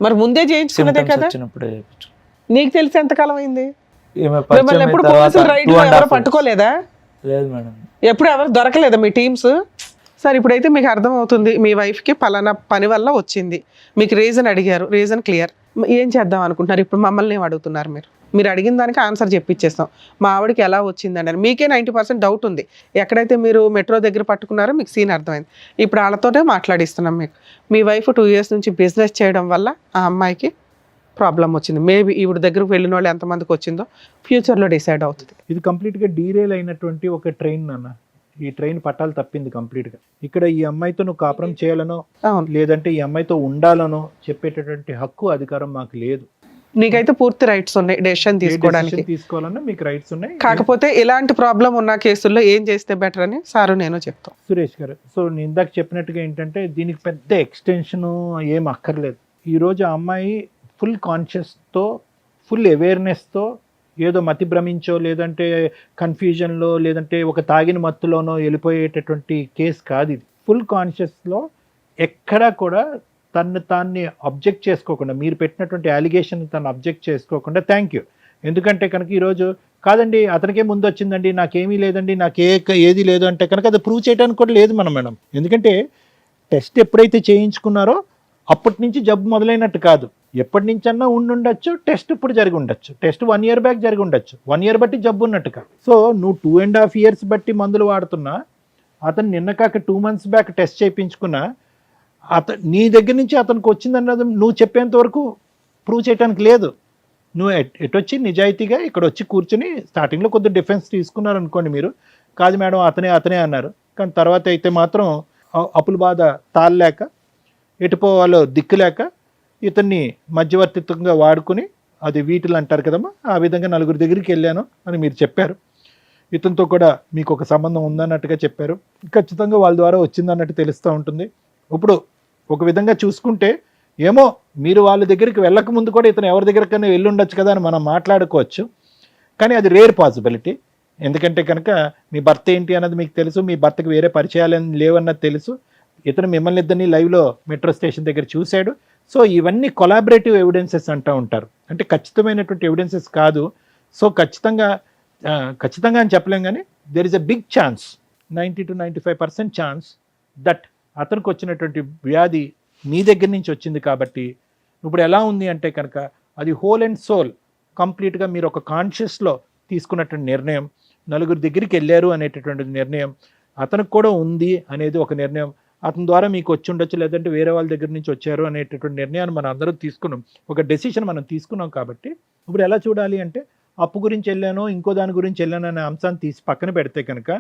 మరి ముందే చేయించుకున్నదే Symptoms కదా. వచ్చినప్పుడే చేయించు. నీకు తెలిసి ఎంతకాలం అయింది? ఈమె మిమ్మల్ని పరిచయం అయిన ఎప్పుడు తర్వాత పోలీసులు రైడ్ 2.5 ఎవరు years. పట్టుకోలేదా? లేదు మేడం. ఎప్పుడు ఎవరు దొరకలేదా మీ టీమ్స్? సార్, ఇప్పుడైతే మీకు అర్థమవుతుంది, మీ వైఫ్కి పలానా పని వల్ల వచ్చింది, మీకు రీజన్ అడిగారు, రీజన్ క్లియర్. ఏం చేద్దాం అనుకుంటున్నారు? ఇప్పుడు మమ్మల్ని ఏం అడుగుతున్నారు? మీరు అడిగిన దానికి ఆన్సర్ చెప్పిచ్చేస్తాం. మా ఆవిడకి ఎలా వచ్చింది అన్నారు. మీకే 90% డౌట్ ఉంది. ఎక్కడైతే మీరు మెట్రో దగ్గర పట్టుకున్నారో మీకు సీన్ అర్థమైంది. ఇప్పుడు వాళ్ళతోనే మాట్లాడిస్తున్నాం. మీ వైఫ్ 2 years నుంచి బిజినెస్ చేయడం వల్ల ఆ అమ్మాయికి ప్రాబ్లం వచ్చింది. మేబీ ఈవిడ దగ్గరకు వెళ్ళిన వాళ్ళు ఎంతమందికి వచ్చిందో ఫ్యూచర్లో డిసైడ్ అవుతుంది. ఇది కంప్లీట్గా డీరేల్ అయినటువంటి ఒక ట్రైన్ అన్న. ఈ ట్రైన్ పట్టాలు తప్పింది కంప్లీట్గా. ఇక్కడ ఈ అమ్మాయితో నువ్వు కాపురం చేయాలనో అవును, లేదంటే ఈ అమ్మాయితో ఉండాలనో చెప్పేటటువంటి హక్కు అధికారం మాకు లేదు. నీకైతే పూర్తి రైట్స్ ఉన్నాయి డెసిషన్ ఏ తీసుకోవడానికి. decision తీసుకోవాలన్నా మీకు రైట్స్ ఉన్నాయి. కాకపోతే ఇలాంటి ప్రాబ్లం ఉన్న కేసుల్లో ఏం చేస్తే బెటర్ అని సారు నేను చెప్తాం. సురేష్ గారు, సో నేను ఇందాక చెప్పినట్టుగా ఏంటంటే దీనికి పెద్ద ఎక్స్టెన్షన్ ఏం అక్కర్లేదు. ఈరోజు ఆ అమ్మాయి ఫుల్ కాన్షియస్తో, ఫుల్ అవేర్నెస్తో, ఏదో మతి భ్రమించో లేదంటే కన్ఫ్యూజన్లో లేదంటే ఒక తాగిన మత్తులోనో వెళ్ళిపోయేటటువంటి కేసు కాదు ఇది. ఫుల్ కాన్షియస్లో ఎక్కడా కూడా తాన్ని అబ్జెక్ట్ చేసుకోకుండా, మీరు పెట్టినటువంటి అలిగేషన్ తను అబ్జెక్ట్ చేసుకోకుండా థ్యాంక్ యూ. ఎందుకంటే కనుక ఈరోజు కాదండి అతనికే ముందు వచ్చిందండి, నాకేమీ లేదండి, ఏది లేదు అంటే కనుక అది ప్రూవ్ చేయడానికి కూడా లేదు మేడం. ఎందుకంటే టెస్ట్ ఎప్పుడైతే చేయించుకున్నారో అప్పటి నుంచి జబ్బు మొదలైనట్టు కాదు. ఎప్పటి నుంచన్నా ఉండుండొచ్చు, టెస్ట్ ఇప్పుడు జరిగి ఉండొచ్చు, టెస్ట్ 1 year బ్యాక్ జరిగి ఉండొచ్చు, 1 year బట్టి జబ్బు ఉన్నట్టు కాదు. సో నువ్వు 2.5 years బట్టి మందులు వాడుతున్నా, అతను నిన్న కాక 2 months బ్యాక్ టెస్ట్ చేయించుకున్నా, నీ దగ్గర నుంచి అతనికి వచ్చిందన్నది నువ్వు చెప్పేంత వరకు ప్రూవ్ చేయడానికి లేదు. నువ్వు ఎటొచ్చి నిజాయితీగా ఇక్కడ వచ్చి కూర్చొని స్టార్టింగ్లో కొద్దిగా డిఫెన్స్ తీసుకున్నారు అనుకోండి, మీరు కాదు మేడం అతనే అన్నారు, కానీ తర్వాత అయితే మాత్రం అప్పుల బాధ తాళలేక ఎటుపోవాలో దిక్కులేక ఇతన్ని మధ్యవర్తిత్వంగా వాడుకుని, అది వీటిలు అంటారు కదమ్మా, ఆ విధంగా 4 దగ్గరికి వెళ్ళాను అని మీరు చెప్పారు. ఇతనితో కూడా మీకు ఒక సంబంధం ఉందన్నట్టుగా చెప్పారు. ఖచ్చితంగా వాళ్ళ ద్వారా వచ్చిందన్నట్టు తెలుస్తూ ఉంటుంది. ఇప్పుడు ఒక విధంగా చూసుకుంటే ఏమో మీరు వాళ్ళ దగ్గరికి వెళ్ళక ముందు కూడా ఇతను ఎవరి దగ్గరికైనా వెళ్ళి ఉండొచ్చు కదా అని మనం మాట్లాడుకోవచ్చు, కానీ అది రేర్ పాసిబిలిటీ. ఎందుకంటే కనుక మీ భర్త ఏంటి అన్నది మీకు తెలుసు, మీ భర్తకు వేరే పరిచయాలు లేవన్నది తెలుసు, ఇతను మిమ్మల్ని ఇద్దరిని లైవ్లో మెట్రో స్టేషన్ దగ్గర చూశాడు. సో ఇవన్నీ కొలాబరేటివ్ ఎవిడెన్సెస్ అంటూ ఉంటారు, అంటే ఖచ్చితమైనటువంటి ఎవిడెన్సెస్ కాదు. సో ఖచ్చితంగా అని చెప్పలేం, కానీ there is a big chance, 90 to 95% ఛాన్స్ దట్ అతనికి వచ్చినటువంటి వ్యాధి నీ దగ్గర నుంచి వచ్చింది. కాబట్టి ఇప్పుడు ఎలా ఉంది అంటే కనుక అది హోల్ అండ్ సోల్ కంప్లీట్గా మీరు ఒక కాన్షియస్లో తీసుకున్నటువంటి నిర్ణయం, 4 దగ్గరికి వెళ్ళారు అనేటటువంటి నిర్ణయం, అతనికి కూడా ఉంది అనేది ఒక నిర్ణయం, అతని ద్వారా మీకు వచ్చి ఉండొచ్చు లేదంటే వేరే వాళ్ళ దగ్గర నుంచి వచ్చారు అనేటటువంటి నిర్ణయాన్ని మనం అందరం తీసుకున్నాం, ఒక డెసిషన్ మనం తీసుకున్నాం. కాబట్టి ఇప్పుడు ఎలా చూడాలి అంటే అప్పు గురించి వెళ్ళానో ఇంకో దాని గురించి వెళ్ళాను అనే అంశాన్ని తీసి పక్కన పెడితే కనుక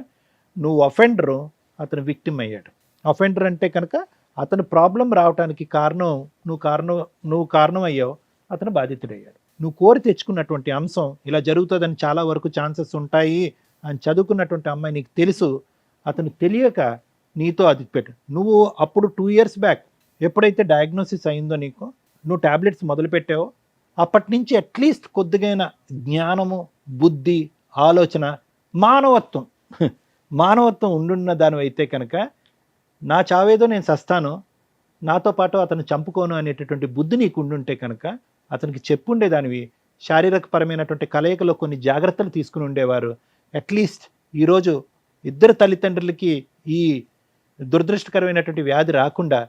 నువ్వు అఫెండరు, అతను విక్టిమ్ అయ్యాడు. అఫెండర్ అంటే కనుక అతను ప్రాబ్లం రావడానికి నువ్వు కారణం అయ్యావు, అతను బాధితుడయ్యాడు. నువ్వు కోరి తెచ్చుకున్నటువంటి అంశం ఇలా జరుగుతుందని చాలా వరకు ఛాన్సెస్ ఉంటాయి అని చదువుకున్నటువంటి అమ్మాయి నీకు తెలుసు, అతను తెలియక నీతో అది పెట్టు. నువ్వు అప్పుడు 2 years బ్యాక్ ఎప్పుడైతే డయాగ్నోసిస్ అయిందో నీకు, నువ్వు ట్యాబ్లెట్స్ మొదలుపెట్టావో అప్పటి నుంచి అట్లీస్ట్ కొద్దిగైన జ్ఞానము, బుద్ధి, ఆలోచన, మానవత్వం ఉండున్న దానివైతే కనుక నా చావేదో నేను సస్తాను, నాతో పాటు అతను చంపుకోను అనేటటువంటి బుద్ధి నీకు ఉండుంటే కనుక అతనికి చెప్పుండేదానివి, శారీరకపరమైనటువంటి కలయికలో కొన్ని జాగ్రత్తలు తీసుకుని ఉండేవారు. అట్లీస్ట్ ఈరోజు ఇద్దరు తల్లిదండ్రులకి ఈ దురదృష్టకరమైనటువంటి వ్యాధి రాకుండా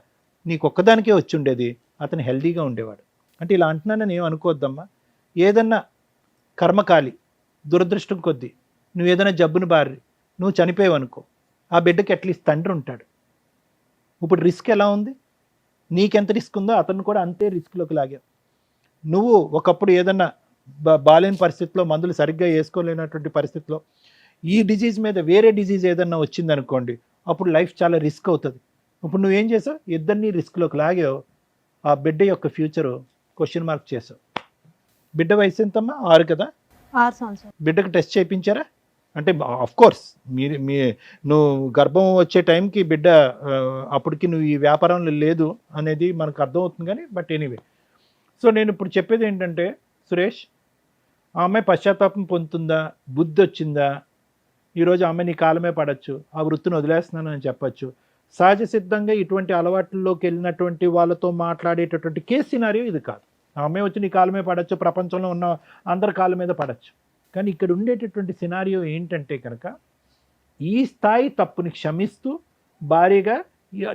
నీకు ఒక్కదానికే వచ్చి ఉండేది, అతను హెల్దీగా ఉండేవాడు. అంటే ఇలా అంటున్నానని ఏం అనుకోవద్దమ్మా. ఏదన్నా కర్మకాలి దురదృష్టం కొద్దీ నువ్వు ఏదైనా జబ్బును బారి నువ్వు చనిపోయావనుకో, ఆ బిడ్డకి అట్లీస్ట్ తండ్రి ఉంటాడు. ఇప్పుడు రిస్క్ ఎలా ఉంది, నీకెంత రిస్క్ ఉందో అతను కూడా అంతే రిస్క్లోకి లాగావు. నువ్వు ఒకప్పుడు ఏదన్నా బాలేని పరిస్థితిలో, మందులు సరిగ్గా వేసుకోలేనటువంటి పరిస్థితిలో ఈ డిజీజ్ మీద వేరే డిజీజ్ ఏదన్నా వచ్చిందనుకోండి, అప్పుడు లైఫ్ చాలా రిస్క్ అవుతుంది. ఇప్పుడు నువ్వేం చేసావు, ఇద్దరిని రిస్క్లోకి లాగావు, ఆ బిడ్డ యొక్క ఫ్యూచరు క్వశ్చన్ మార్క్ చేసావు. బిడ్డ వయసు ఎంతమ్మా? 6 కదా? 6 సంవత్సరాలు. బిడ్డకు టెస్ట్ చేయించారా? అంటే కోర్స్ నువ్వు గర్భం వచ్చే టైంకి బిడ్డ అప్పటికి నువ్వు ఈ వ్యాపారంలో లేదు అనేది మనకు అర్థమవుతుంది, కానీ బట్ ఎనీవే. సో నేను ఇప్పుడు చెప్పేది ఏంటంటే సురేష్, ఆ అమ్మాయి పశ్చాత్తాపం పొందుతుందా, బుద్ధి వచ్చిందా, ఈరోజు ఆమె నీ కాలమే పడవచ్చు, ఆ వృత్తిని వదిలేస్తున్నాను అని చెప్పచ్చు. సహజ సిద్ధంగా ఇటువంటి అలవాట్లలోకి వెళ్ళినటువంటి వాళ్ళతో మాట్లాడేటటువంటి కేసు సినారియో ఇది కాదు. ఆ అమ్మాయి వచ్చి నీ కాలమే పడవచ్చు, ప్రపంచంలో ఉన్న అందరి కాళ్ళ మీద పడవచ్చు. కానీ ఇక్కడ ఉండేటటువంటి సినారియో ఏంటంటే కనుక ఈ స్థాయి తప్పుని క్షమిస్తూ భార్యగా,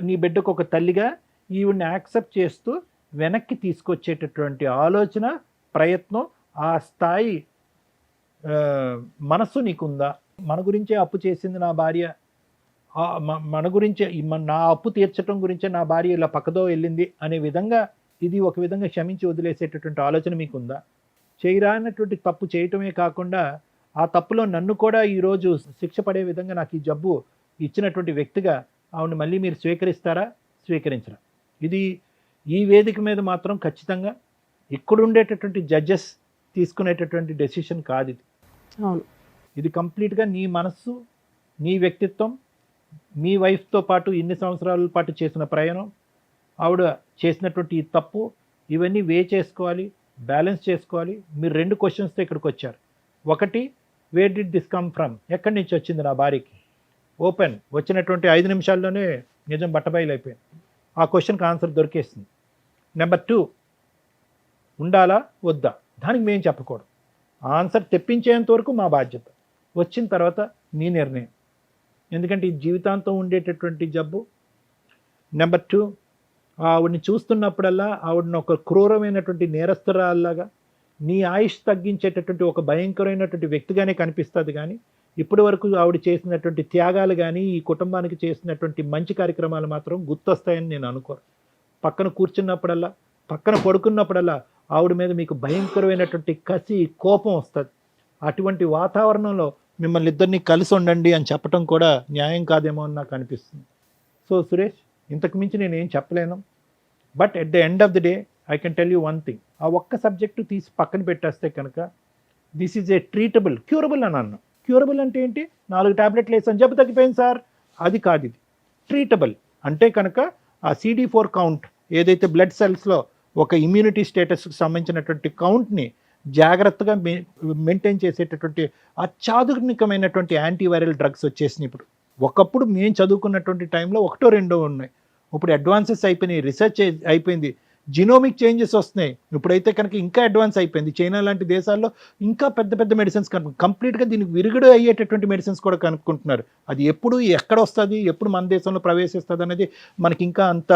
నీ బిడ్డకు ఒక తల్లిగా ఈవిడ్ని యాక్సెప్ట్ చేస్తూ వెనక్కి తీసుకొచ్చేటటువంటి ఆలోచన, ప్రయత్నం, ఆ స్థాయి మనస్సు నీకుందా? మన గురించే అప్పు చేసింది నా భార్య, మన గురించే నా అప్పు తీర్చడం గురించే నా భార్య ఇలా పక్కదో వెళ్ళింది అనే విధంగా ఇది ఒక విధంగా క్షమించి వదిలేసేటటువంటి ఆలోచన మీకుందా? చేయరానటువంటి తప్పు చేయటమే కాకుండా ఆ తప్పులో నన్ను కూడా ఈరోజు శిక్ష పడే విధంగా నాకు ఈ జబ్బు ఇచ్చినటువంటి వ్యక్తిగా ఆవిడని మళ్ళీ మీరు స్వీకరిస్తారా, స్వీకరించరా? ఇది ఈ వేదిక మీద మాత్రం ఖచ్చితంగా ఇక్కడ ఉండేటటువంటి జడ్జెస్ తీసుకునేటటువంటి డెసిషన్ కాదు ఇది. అవును. ఇది కంప్లీట్గా నీ మనస్సు, నీ వ్యక్తిత్వం, మీ వైఫ్తో పాటు ఇన్ని సంవత్సరాల పాటు చేసిన ప్రయాణం, ఆవిడ చేసినటువంటి ఈ తప్పు, ఇవన్నీ చేసుకోవాలి, బ్యాలెన్స్ చేసుకోవాలి. మీరు 2 క్వశ్చన్స్తో ఇక్కడికి వచ్చారు. ఒకటి, where did this come from, ఎక్కడి నుంచి వచ్చింది నా భార్యకి? ఓపెన్. వచ్చినటువంటి 5 నిమిషాల్లోనే నిజం బట్టబయలైపోయింది. ఆ క్వశ్చన్కి ఆన్సర్ దొరికేస్తుంది. నెంబర్ 2, ఉండాలా వద్దా, దానికి మేము చెప్పకూడదు. ఆన్సర్ తెప్పించేంత వరకు మా బాధ్యత, వచ్చిన తర్వాత మీ నిర్ణయం. ఎందుకంటే ఈ జీవితాంతం ఉండేటటువంటి జబ్బు. నెంబర్ 2, ఆవిడని చూస్తున్నప్పుడల్లా ఆవిడని ఒక క్రూరమైనటువంటి నేరస్తురాల్లాగా, నీ ఆయుష్ తగ్గించేటటువంటి ఒక భయంకరమైనటువంటి వ్యక్తిగానే కనిపిస్తుంది. కానీ ఇప్పటి వరకు ఆవిడ చేసినటువంటి త్యాగాలు కానీ, ఈ కుటుంబానికి చేసినటువంటి మంచి కార్యక్రమాలు మాత్రం గుర్తొస్తాయని నేను అనుకోను. పక్కన కూర్చున్నప్పుడల్లా, పక్కన పడుకున్నప్పుడల్లా ఆవిడ మీద మీకు భయంకరమైనటువంటి కసి, కోపం వస్తుంది. అటువంటి వాతావరణంలో మిమ్మల్ని ఇద్దరిని కలిసి ఉండండి అని చెప్పడం కూడా న్యాయం కాదేమో అని నాకు అనిపిస్తుంది. సో సురేష్, ఇంతకు మించి నేను ఏం చెప్పలేను. But at the end of the day I can tell you one thing. ఆ ఒక్క సబ్జెక్టు తీసి పక్కన పెట్టేస్తే కనుక this is a treatable, curable అని అన్నాం. క్యూరబుల్ అంటే ఏంటి? 4 టాబ్లెట్లు వేసాను జబ్బు తగ్గిపోయింది సార్, అది కాదు. ఇది ట్రీటబుల్ అంటే కనుక ఆ CD4 కౌంట్ ఏదైతే బ్లడ్ సెల్స్లో ఒక ఇమ్యూనిటీ స్టేటస్కి సంబంధించినటువంటి కౌంట్ని జాగ్రత్తగా మెయింటైన్ చేసేటటువంటి అత్యాధునికమైనటువంటి యాంటీవైరల్ డ్రగ్స్ వచ్చేసినాయి ఇప్పుడు. ఒకప్పుడు మేము చదువుకున్నటువంటి టైంలో 1-2 ఉన్నాయి. ఇప్పుడు అడ్వాన్సెస్ అయిపోయినాయి, రీసెర్చ్ అయిపోయింది, జినోమిక్ చేంజెస్ వస్తున్నాయి. ఇప్పుడైతే కనుక ఇంకా అడ్వాన్స్ అయిపోయింది. చైనా లాంటి దేశాల్లో ఇంకా పెద్ద పెద్ద మెడిసిన్స్ కంప్లీట్గా దీనికి విరుగుడు అయ్యేటటువంటి మెడిసిన్స్ కూడా కనుక్కుంటున్నారు. అది ఎప్పుడు ఎక్కడ వస్తుంది, ఎప్పుడు మన దేశంలో ప్రవేశిస్తుంది అనేది మనకి ఇంకా అంత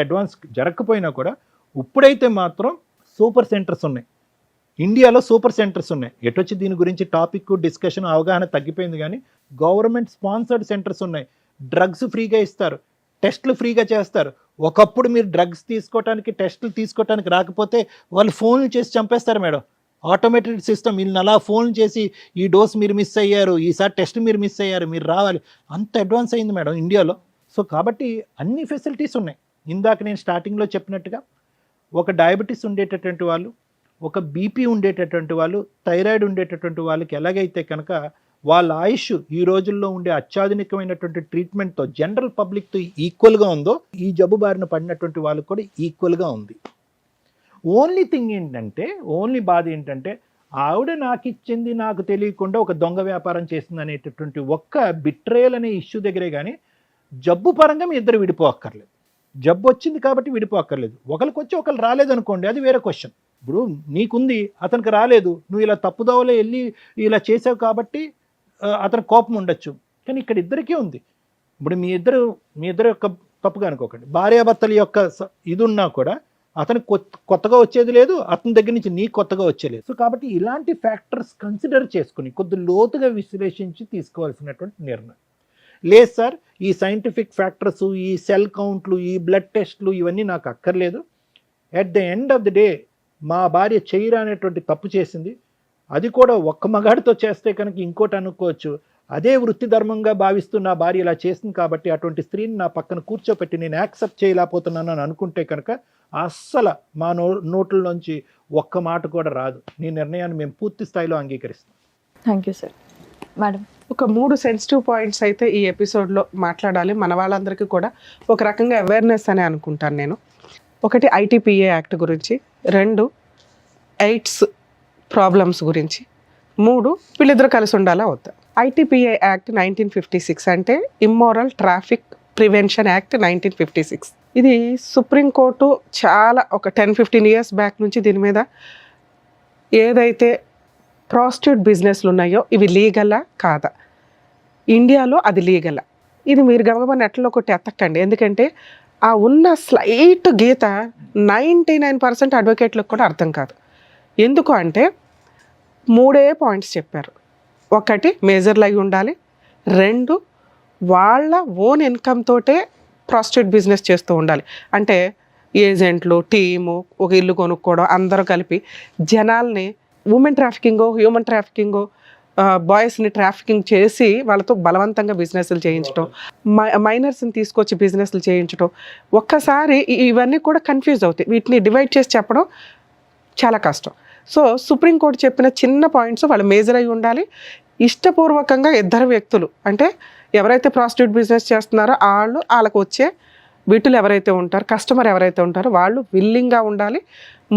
అడ్వాన్స్ జరగకపోయినా కూడా ఇప్పుడైతే మాత్రం సూపర్ సెంటర్స్ ఉన్నాయి. ఇండియాలో సూపర్ సెంటర్స్ ఉన్నాయి. ఎటొచ్చి దీని గురించి టాపిక్ డిస్కషన్ అవగాహన తగ్గిపోయింది. కానీ గవర్నమెంట్ స్పాన్సర్డ్ సెంటర్స్ ఉన్నాయి. డ్రగ్స్ ఫ్రీగా ఇస్తారు, టెస్టులు ఫ్రీగా చేస్తారు. ఒకప్పుడు మీరు డ్రగ్స్ తీసుకోవడానికి, టెస్టులు తీసుకోవడానికి రాకపోతే వాళ్ళు ఫోన్లు చేసి చంపేస్తారు మేడం. ఆటోమేటెడ్ సిస్టమ్, వీళ్ళని అలా ఫోన్ చేసి ఈ డోస్ మీరు మిస్ అయ్యారు, ఈసారి టెస్ట్ మీరు మిస్ అయ్యారు, మీరు రావాలి, అంత అడ్వాన్స్ అయింది మేడం ఇండియాలో. సో కాబట్టి అన్ని ఫెసిలిటీస్ ఉన్నాయి. ఇందాక నేను స్టార్టింగ్లో చెప్పినట్టుగా ఒక డయాబెటీస్ ఉండేటటువంటి వాళ్ళు, ఒక బీపీ ఉండేటటువంటి వాళ్ళు, థైరాయిడ్ ఉండేటటువంటి వాళ్ళకి ఎలాగైతే కనుక వాళ్ళ ఆయుష్ ఈ రోజుల్లో ఉండే అత్యాధునికమైనటువంటి ట్రీట్మెంట్తో జనరల్ పబ్లిక్తో ఈక్వల్గా ఉందో, ఈ జబ్బు బారిన పడినటువంటి వాళ్ళకి కూడా ఈక్వల్గా ఉంది. ఓన్లీ థింగ్ ఏంటంటే, ఓన్లీ బాధ ఏంటంటే, ఆవిడ నాకు ఇచ్చింది నాకు తెలియకుండా ఒక దొంగ వ్యాపారం చేసింది అనేటటువంటి ఒక్క బిట్రేయల్ అనే ఇష్యూ దగ్గరే. కానీ జబ్బు పరంగా మీ ఇద్దరు విడిపోక్కర్లేదు. జబ్బు వచ్చింది కాబట్టి విడిపోక్కర్లేదు. ఒకరికి వచ్చి ఒకరు రాలేదనుకోండి, అది వేరే క్వశ్చన్. ఇప్పుడు నీకుంది, అతనికి రాలేదు, నువ్వు ఇలా తప్పుదోవలో వెళ్ళి ఇలా చేసావు కాబట్టి అతనికి కోపం ఉండొచ్చు. కానీ ఇక్కడ ఇద్దరికీ ఉంది. ఇప్పుడు మీ ఇద్దరు యొక్క తప్పుగా అనుకోకండి. భార్యాభర్తల యొక్క ఇది ఉన్నా కూడా అతనికి కొత్తగా వచ్చేది లేదు, అతని దగ్గర నుంచి నీకు కొత్తగా వచ్చేలేదు. సో కాబట్టి ఇలాంటి ఫ్యాక్టర్స్ కన్సిడర్ చేసుకుని కొద్ది లోతుగా విశ్లేషించి తీసుకోవాల్సినటువంటి నిర్ణయం. లేదు సార్, ఈ సైంటిఫిక్ ఫ్యాక్టర్స్, ఈ సెల్ కౌంట్లు, ఈ బ్లడ్ టెస్ట్లు ఇవన్నీ నాకు అక్కర్లేదు. At the end of the day మా భార్య చేయరా అనేటువంటి తప్పు చేసింది. అది కూడా ఒక్క మగాడితో చేస్తే కనుక ఇంకోటి అనుకోవచ్చు, అదే వృత్తి ధర్మంగా భావిస్తూ నా భార్య ఇలా చేసింది కాబట్టి అటువంటి స్త్రీని నా పక్కన కూర్చోపెట్టి నేను యాక్సెప్ట్ చేయలేకపోతున్నాను అని అనుకుంటే కనుక అస్సలు మా నోట్లలోంచి ఒక్క మాట కూడా రాదు. నీ నిర్ణయాన్ని మేము పూర్తి స్థాయిలో అంగీకరిస్తాం. Thank you sir. మేడం, ఒక 3 సెన్సిటివ్ పాయింట్స్ అయితే ఈ ఎపిసోడ్లో మాట్లాడాలి. మన వాళ్ళందరికీ కూడా ఒక రకంగా అవేర్నెస్ అని అనుకుంటాను నేను. ఒకటి ITPA యాక్ట్ గురించి, 2 ఎయిడ్స్ ప్రాబ్లమ్స్ గురించి, 3 వీళ్ళిద్దరు కలిసి ఉండాలా వద్దా. ITPA యాక్ట్ 1956 అంటే ఇమ్మోరల్ ట్రాఫిక్ ప్రివెన్షన్ యాక్ట్ 1956. ఇది సుప్రీంకోర్టు చాలా ఒక 10-15 ఇయర్స్ బ్యాక్ నుంచి దీని మీద ఏదైతే ప్రాస్టిట్యూట్ బిజినెస్లు ఉన్నాయో ఇవి లీగలా కాదా, ఇండియాలో అది లీగలా, ఇది మీరు గమగమ నెట్లో ఒకటి ఎత్తకండి. ఎందుకంటే ఆ ఉన్న స్లైట్ గీత 99% అడ్వకేట్లకు కూడా అర్థం కాదు. ఎందుకు అంటే 3 పాయింట్స్ చెప్పారు. ఒకటి మేజర్లు అయి ఉండాలి, 2 వాళ్ళ ఓన్ ఇన్కమ్ తోటే ప్రాస్టిట్యూట్ బిజినెస్ చేస్తూ ఉండాలి. అంటే ఏజెంట్లు, టీము, ఒక ఇల్లు కొనుక్కోవడం, అందరూ కలిపి జనాల్ని ఉమెన్ ట్రాఫికింగో హ్యూమన్ ట్రాఫికింగో బాయ్స్ని ట్రాఫికింగ్ చేసి వాళ్ళతో బలవంతంగా బిజినెస్లు చేయించడం, మైనర్స్ని తీసుకొచ్చి బిజినెస్లు చేయించడం, ఒక్కసారి ఇవన్నీ కూడా కన్ఫ్యూజ్ అవుతాయి. వీటిని డివైడ్ చేసి చెప్పడం చాలా కష్టం. సో సుప్రీంకోర్టు చెప్పిన చిన్న పాయింట్స్ వాళ్ళు మేజర్ అయి ఉండాలి. ఇష్టపూర్వకంగా ఇద్దరు వ్యక్తులు, అంటే ఎవరైతే ప్రాస్టిట్యూట్ బిజినెస్ చేస్తున్నారో వాళ్ళకు వచ్చే వీటిలో ఎవరైతే ఉంటారో, కస్టమర్ ఎవరైతే ఉంటారో వాళ్ళు విల్లింగ్గా ఉండాలి.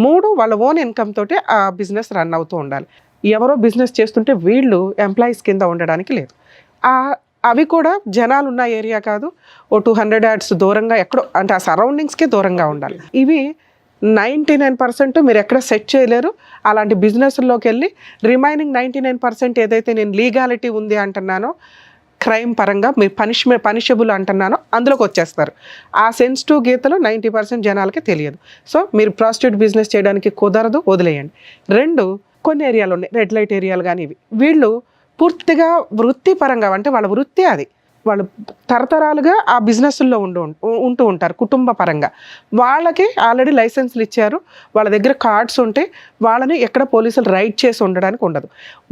3, వాళ్ళ ఓన్ ఇన్కమ్ తోటి ఆ బిజినెస్ రన్ అవుతూ ఉండాలి. ఎవరో బిజినెస్ చేస్తుంటే వీళ్ళు ఎంప్లాయీస్ కింద ఉండడానికి లేదు. అవి కూడా జనాలు ఉన్న ఏరియా కాదు, ఓ 200 yards దూరంగా ఎక్కడో, అంటే ఆ సరౌండింగ్స్కి దూరంగా ఉండాలి. ఇవి 99% మీరు ఎక్కడ సెట్ చేయలేరు. అలాంటి బిజినెస్లోకి వెళ్ళి రిమైనింగ్ 99% ఏదైతే నేను లీగాలిటీ ఉంది అంటున్నానో, క్రైమ్ పరంగా మీరు పనిషబుల్ అంటున్నానో అందులోకి వచ్చేస్తారు. ఆ సెన్సిటివ్ గీతలు 90% జనాలకి తెలియదు. సో మీరు ప్రాస్టిట్యూట్ బిజినెస్ చేయడానికి కుదరదు, వదిలేయండి. 2, కొన్ని ఏరియాలు ఉన్నాయి, రెడ్ లైట్ ఏరియాలు కానీ, వీళ్ళు పూర్తిగా వృత్తిపరంగా, అంటే వాళ్ళ వృత్తి అది, వాళ్ళు తరతరాలుగా ఆ బిజినెస్ల్లో ఉంటూ ఉంటారు కుటుంబ పరంగా. వాళ్ళకి ఆల్రెడీ లైసెన్స్లు ఇచ్చారు, వాళ్ళ దగ్గర కార్డ్స్ ఉంటే వాళ్ళని ఎక్కడ పోలీసులు రైడ్ చేసి ఉండడానికి ఉండదు.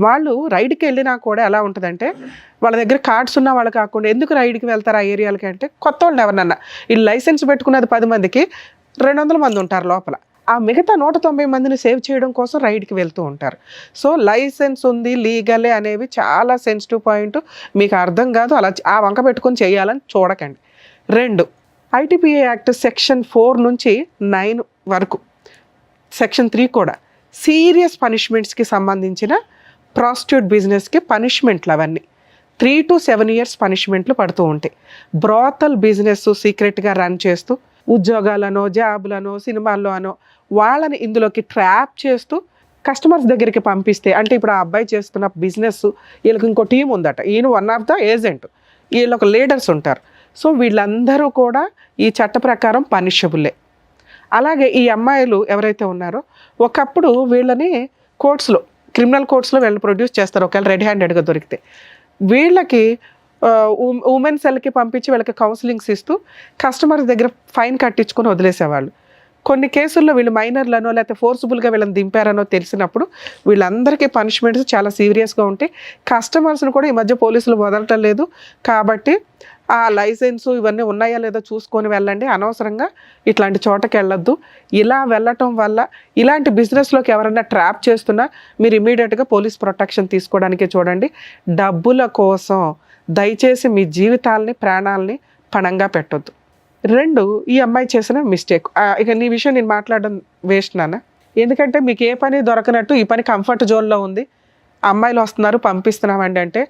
వాళ్ళు రైడ్కి వెళ్ళినా కూడా ఎలా ఉంటుందంటే, వాళ్ళ దగ్గర కార్డ్స్ ఉన్న వాళ్ళు కాకుండా ఎందుకు రైడ్కి వెళ్తారు ఆ ఏరియాలకి అంటే, కొత్త వాళ్ళని ఎవరన్నా, ఈ లైసెన్స్ పెట్టుకున్నది 10 మందికి 200 మంది ఉంటారు లోపల, ఆ మిగతా 190 మందిని సేవ్ చేయడం కోసం రైడ్కి వెళ్తూ ఉంటారు. సో లైసెన్స్ ఉంది, లీగలే అనేవి చాలా సెన్సిటివ్ పాయింట్. మీకు అర్థం కాదు, అలా ఆ వంక పెట్టుకొని చేయాలని చూడకండి. 2, ITPA యాక్ట్ సెక్షన్ 4 నుంచి 9 వరకు, సెక్షన్ 3 కూడా సీరియస్ పనిష్మెంట్స్కి సంబంధించిన ప్రాస్టిట్యూట్ బిజినెస్కి పనిష్మెంట్లు అవన్నీ 3 to 7 years పనిష్మెంట్లు పడుతూ ఉంటాయి. బ్రాతల్ బిజినెస్ సీక్రెట్గా రన్ చేస్తూ ఉద్యోగాలనో, జాబులనో, సినిమాల్లో అనో వాళ్ళని ఇందులోకి ట్రాప్ చేస్తూ కస్టమర్స్ దగ్గరికి పంపిస్తే, అంటే ఇప్పుడు ఆ అబ్బాయి చేస్తున్న బిజినెస్, వీళ్ళకి ఇంకో టీం ఉందట, ఈయన వన్ ఆఫ్ ద ఏజెంట్, వీళ్ళొక లీడర్స్ ఉంటారు. సో వీళ్ళందరూ కూడా ఈ చట్ట ప్రకారం పనిషబుల్లే. అలాగే ఈ అమ్మాయిలు ఎవరైతే ఉన్నారో, ఒకప్పుడు వీళ్ళని కోర్ట్స్లో, క్రిమినల్ కోర్ట్స్లో వీళ్ళు ప్రొడ్యూస్ చేస్తారు ఒకవేళ రెడ్ హ్యాండెడ్గా దొరికితే. వీళ్ళకి ఉమెన్ సెల్కి పంపించి వీళ్ళకి కౌన్సిలింగ్స్ ఇస్తూ కస్టమర్స్ దగ్గర ఫైన్ కట్టించుకొని వదిలేసేవాళ్ళు. కొన్ని కేసుల్లో వీళ్ళు మైనర్లనో లేకపోతే ఫోర్స్ఫుల్గా వీళ్ళని దింపారనో తెలిసినప్పుడు వీళ్ళందరికీ పనిష్మెంట్స్ చాలా సీరియస్గా ఉంటాయి. కస్టమర్స్ని కూడా ఈ మధ్య పోలీసులు వదలటం లేదు. కాబట్టి ఆ లైసెన్సు ఇవన్నీ ఉన్నాయా లేదో చూసుకొని వెళ్ళండి. అనవసరంగా ఇట్లాంటి చోటకి వెళ్ళొద్దు. ఇలా వెళ్ళటం వల్ల ఇలాంటి బిజినెస్లోకి ఎవరైనా ట్రాప్ చేస్తున్నా మీరు ఇమీడియట్గా పోలీస్ ప్రొటెక్షన్ తీసుకోవడానికి చూడండి. డబ్బుల కోసం దయచేసి మీ జీవితాలని, ప్రాణాలని పణంగా పెట్టొద్దు. 2, ఈ అమ్మాయి చేసిన మిస్టేక్. ఇక నీ విషయం నేను మాట్లాడడం వేస్ట్ నాన్న, ఎందుకంటే మీకు ఏ పని దొరకనట్టు ఈ పని కంఫర్ట్ జోన్లో ఉంది, అమ్మాయిలు వస్తున్నారు పంపిస్తున్నామండి అంటే